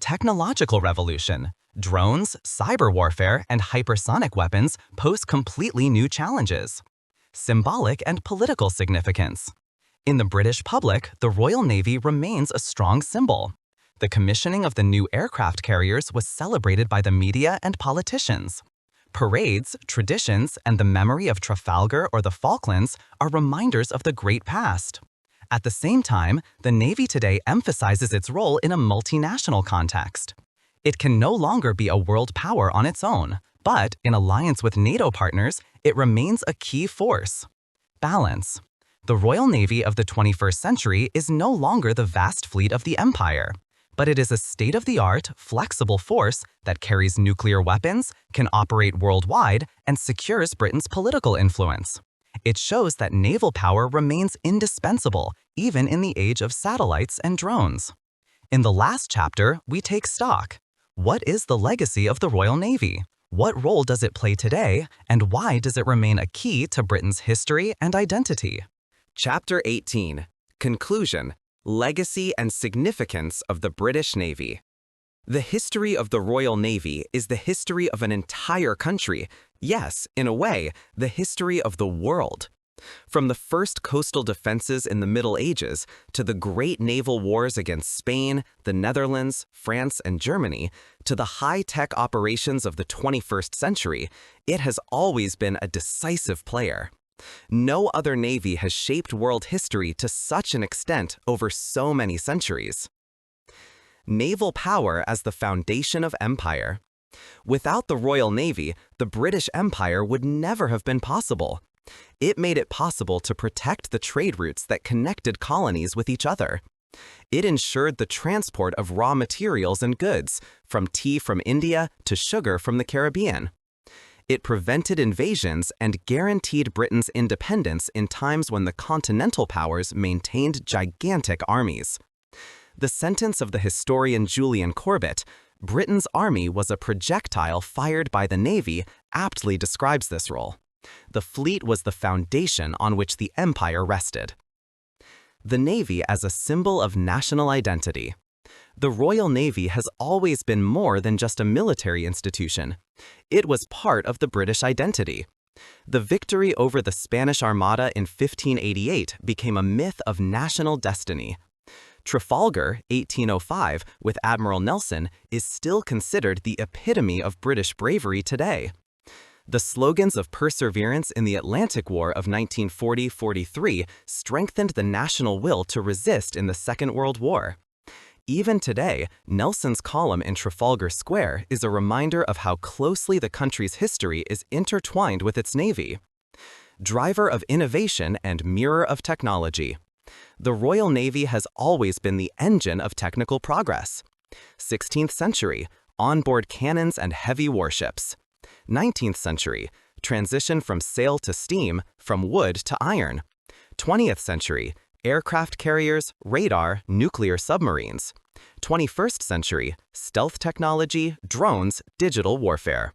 Technological revolution. Drones, cyber warfare, and hypersonic weapons pose completely new challenges. Symbolic and political significance. In the British public, the Royal Navy remains a strong symbol. The commissioning of the new aircraft carriers was celebrated by the media and politicians. Parades, traditions, and the memory of Trafalgar or the Falklands are reminders of the great past. At the same time, the Navy today emphasizes its role in a multinational context. It can no longer be a world power on its own, but in alliance with NATO partners, it remains a key force. Balance. The Royal Navy of the 21st century is no longer the vast fleet of the Empire, but it is a state-of-the-art, flexible force that carries nuclear weapons, can operate worldwide, and secures Britain's political influence. It shows that naval power remains indispensable, even in the age of satellites and drones. In the last chapter, we take stock. What is the legacy of the Royal Navy? What role does it play today, and why does it remain a key to Britain's history and identity? Chapter 18. Conclusion. Legacy and Significance of the British Navy. The history of the Royal Navy is the history of an entire country. Yes, in a way, the history of the world. From the first coastal defenses in the Middle Ages to the great naval wars against Spain, the Netherlands, France, and Germany, to the high-tech operations of the 21st century, it has always been a decisive player. No other navy has shaped world history to such an extent over so many centuries. Naval power as the foundation of empire. Without the Royal Navy, the British Empire would never have been possible. It made it possible to protect the trade routes that connected colonies with each other. It ensured the transport of raw materials and goods, from tea from India to sugar from the Caribbean. It prevented invasions and guaranteed Britain's independence in times when the continental powers maintained gigantic armies. The sentence of the historian Julian Corbett, "Britain's army was a projectile fired by the Navy," aptly describes this role. The fleet was the foundation on which the empire rested. The Navy as a symbol of national identity. The Royal Navy has always been more than just a military institution. It was part of the British identity. The victory over the Spanish Armada in 1588 became a myth of national destiny. Trafalgar, 1805, with Admiral Nelson, is still considered the epitome of British bravery today. The slogans of perseverance in the Atlantic War of 1940–43 strengthened the national will to resist in the Second World War. Even today, Nelson's column in Trafalgar Square is a reminder of how closely the country's history is intertwined with its navy. Driver of innovation and mirror of technology. The Royal Navy has always been the engine of technical progress. 16th century, onboard cannons and heavy warships. 19th century, transition from sail to steam, from wood to iron. 20th century, aircraft carriers, radar, nuclear submarines. 21st century, stealth technology, drones, digital warfare.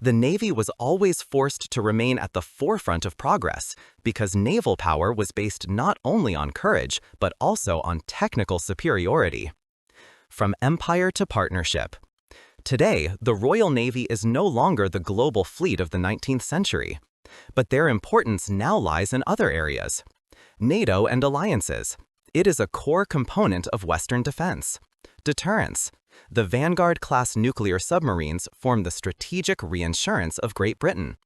The Navy was always forced to remain at the forefront of progress because naval power was based not only on courage, but also on technical superiority. From empire to partnership. Today, the Royal Navy is no longer the global fleet of the 19th century, but their importance now lies in other areas. NATO and alliances. It is a core component of Western defense. Deterrence. The Vanguard-class nuclear submarines form the strategic reinsurance of Great Britain.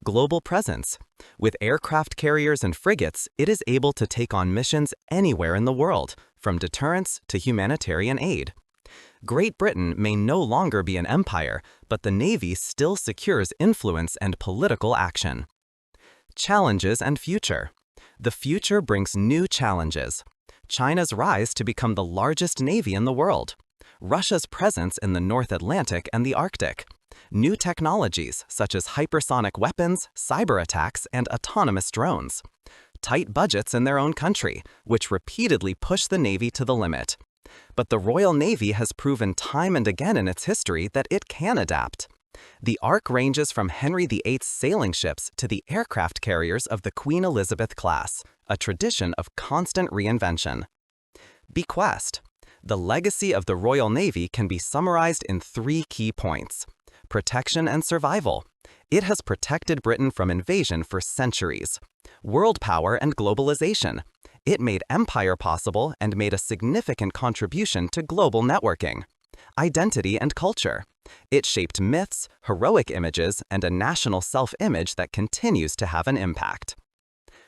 Global presence. With aircraft carriers and frigates, it is able to take on missions anywhere in the world, from deterrence to humanitarian aid. Great Britain may no longer be an empire, but the Navy still secures influence and political action. Challenges and future. The future brings new challenges. China's rise to become the largest navy in the world. Russia's presence in the North Atlantic and the Arctic. New technologies such as hypersonic weapons, cyber attacks, and autonomous drones. Tight budgets in their own country, which repeatedly push the Navy to the limit. But the Royal Navy has proven time and again in its history that it can adapt. The arc ranges from Henry VIII's sailing ships to the aircraft carriers of the Queen Elizabeth class, a tradition of constant reinvention. Bequest. The legacy of the Royal Navy can be summarized in 3 key points. Protection and survival. It has protected Britain from invasion for centuries. World power and globalization. It made empire possible and made a significant contribution to global networking. Identity and culture. It shaped myths, heroic images, and a national self-image that continues to have an impact.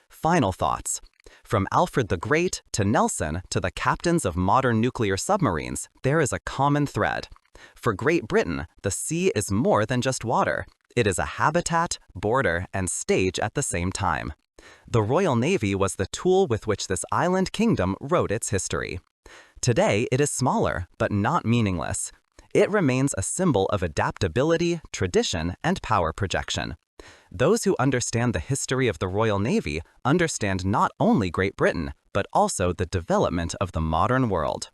Final thoughts. From Alfred the Great to Nelson to the captains of modern nuclear submarines, there is a common thread. For Great Britain, the sea is more than just water. It is a habitat, border, and stage at the same time. The Royal Navy was the tool with which this island kingdom wrote its history. Today, it is smaller, but not meaningless. It remains a symbol of adaptability, tradition, and power projection. Those who understand the history of the Royal Navy understand not only Great Britain, but also the development of the modern world.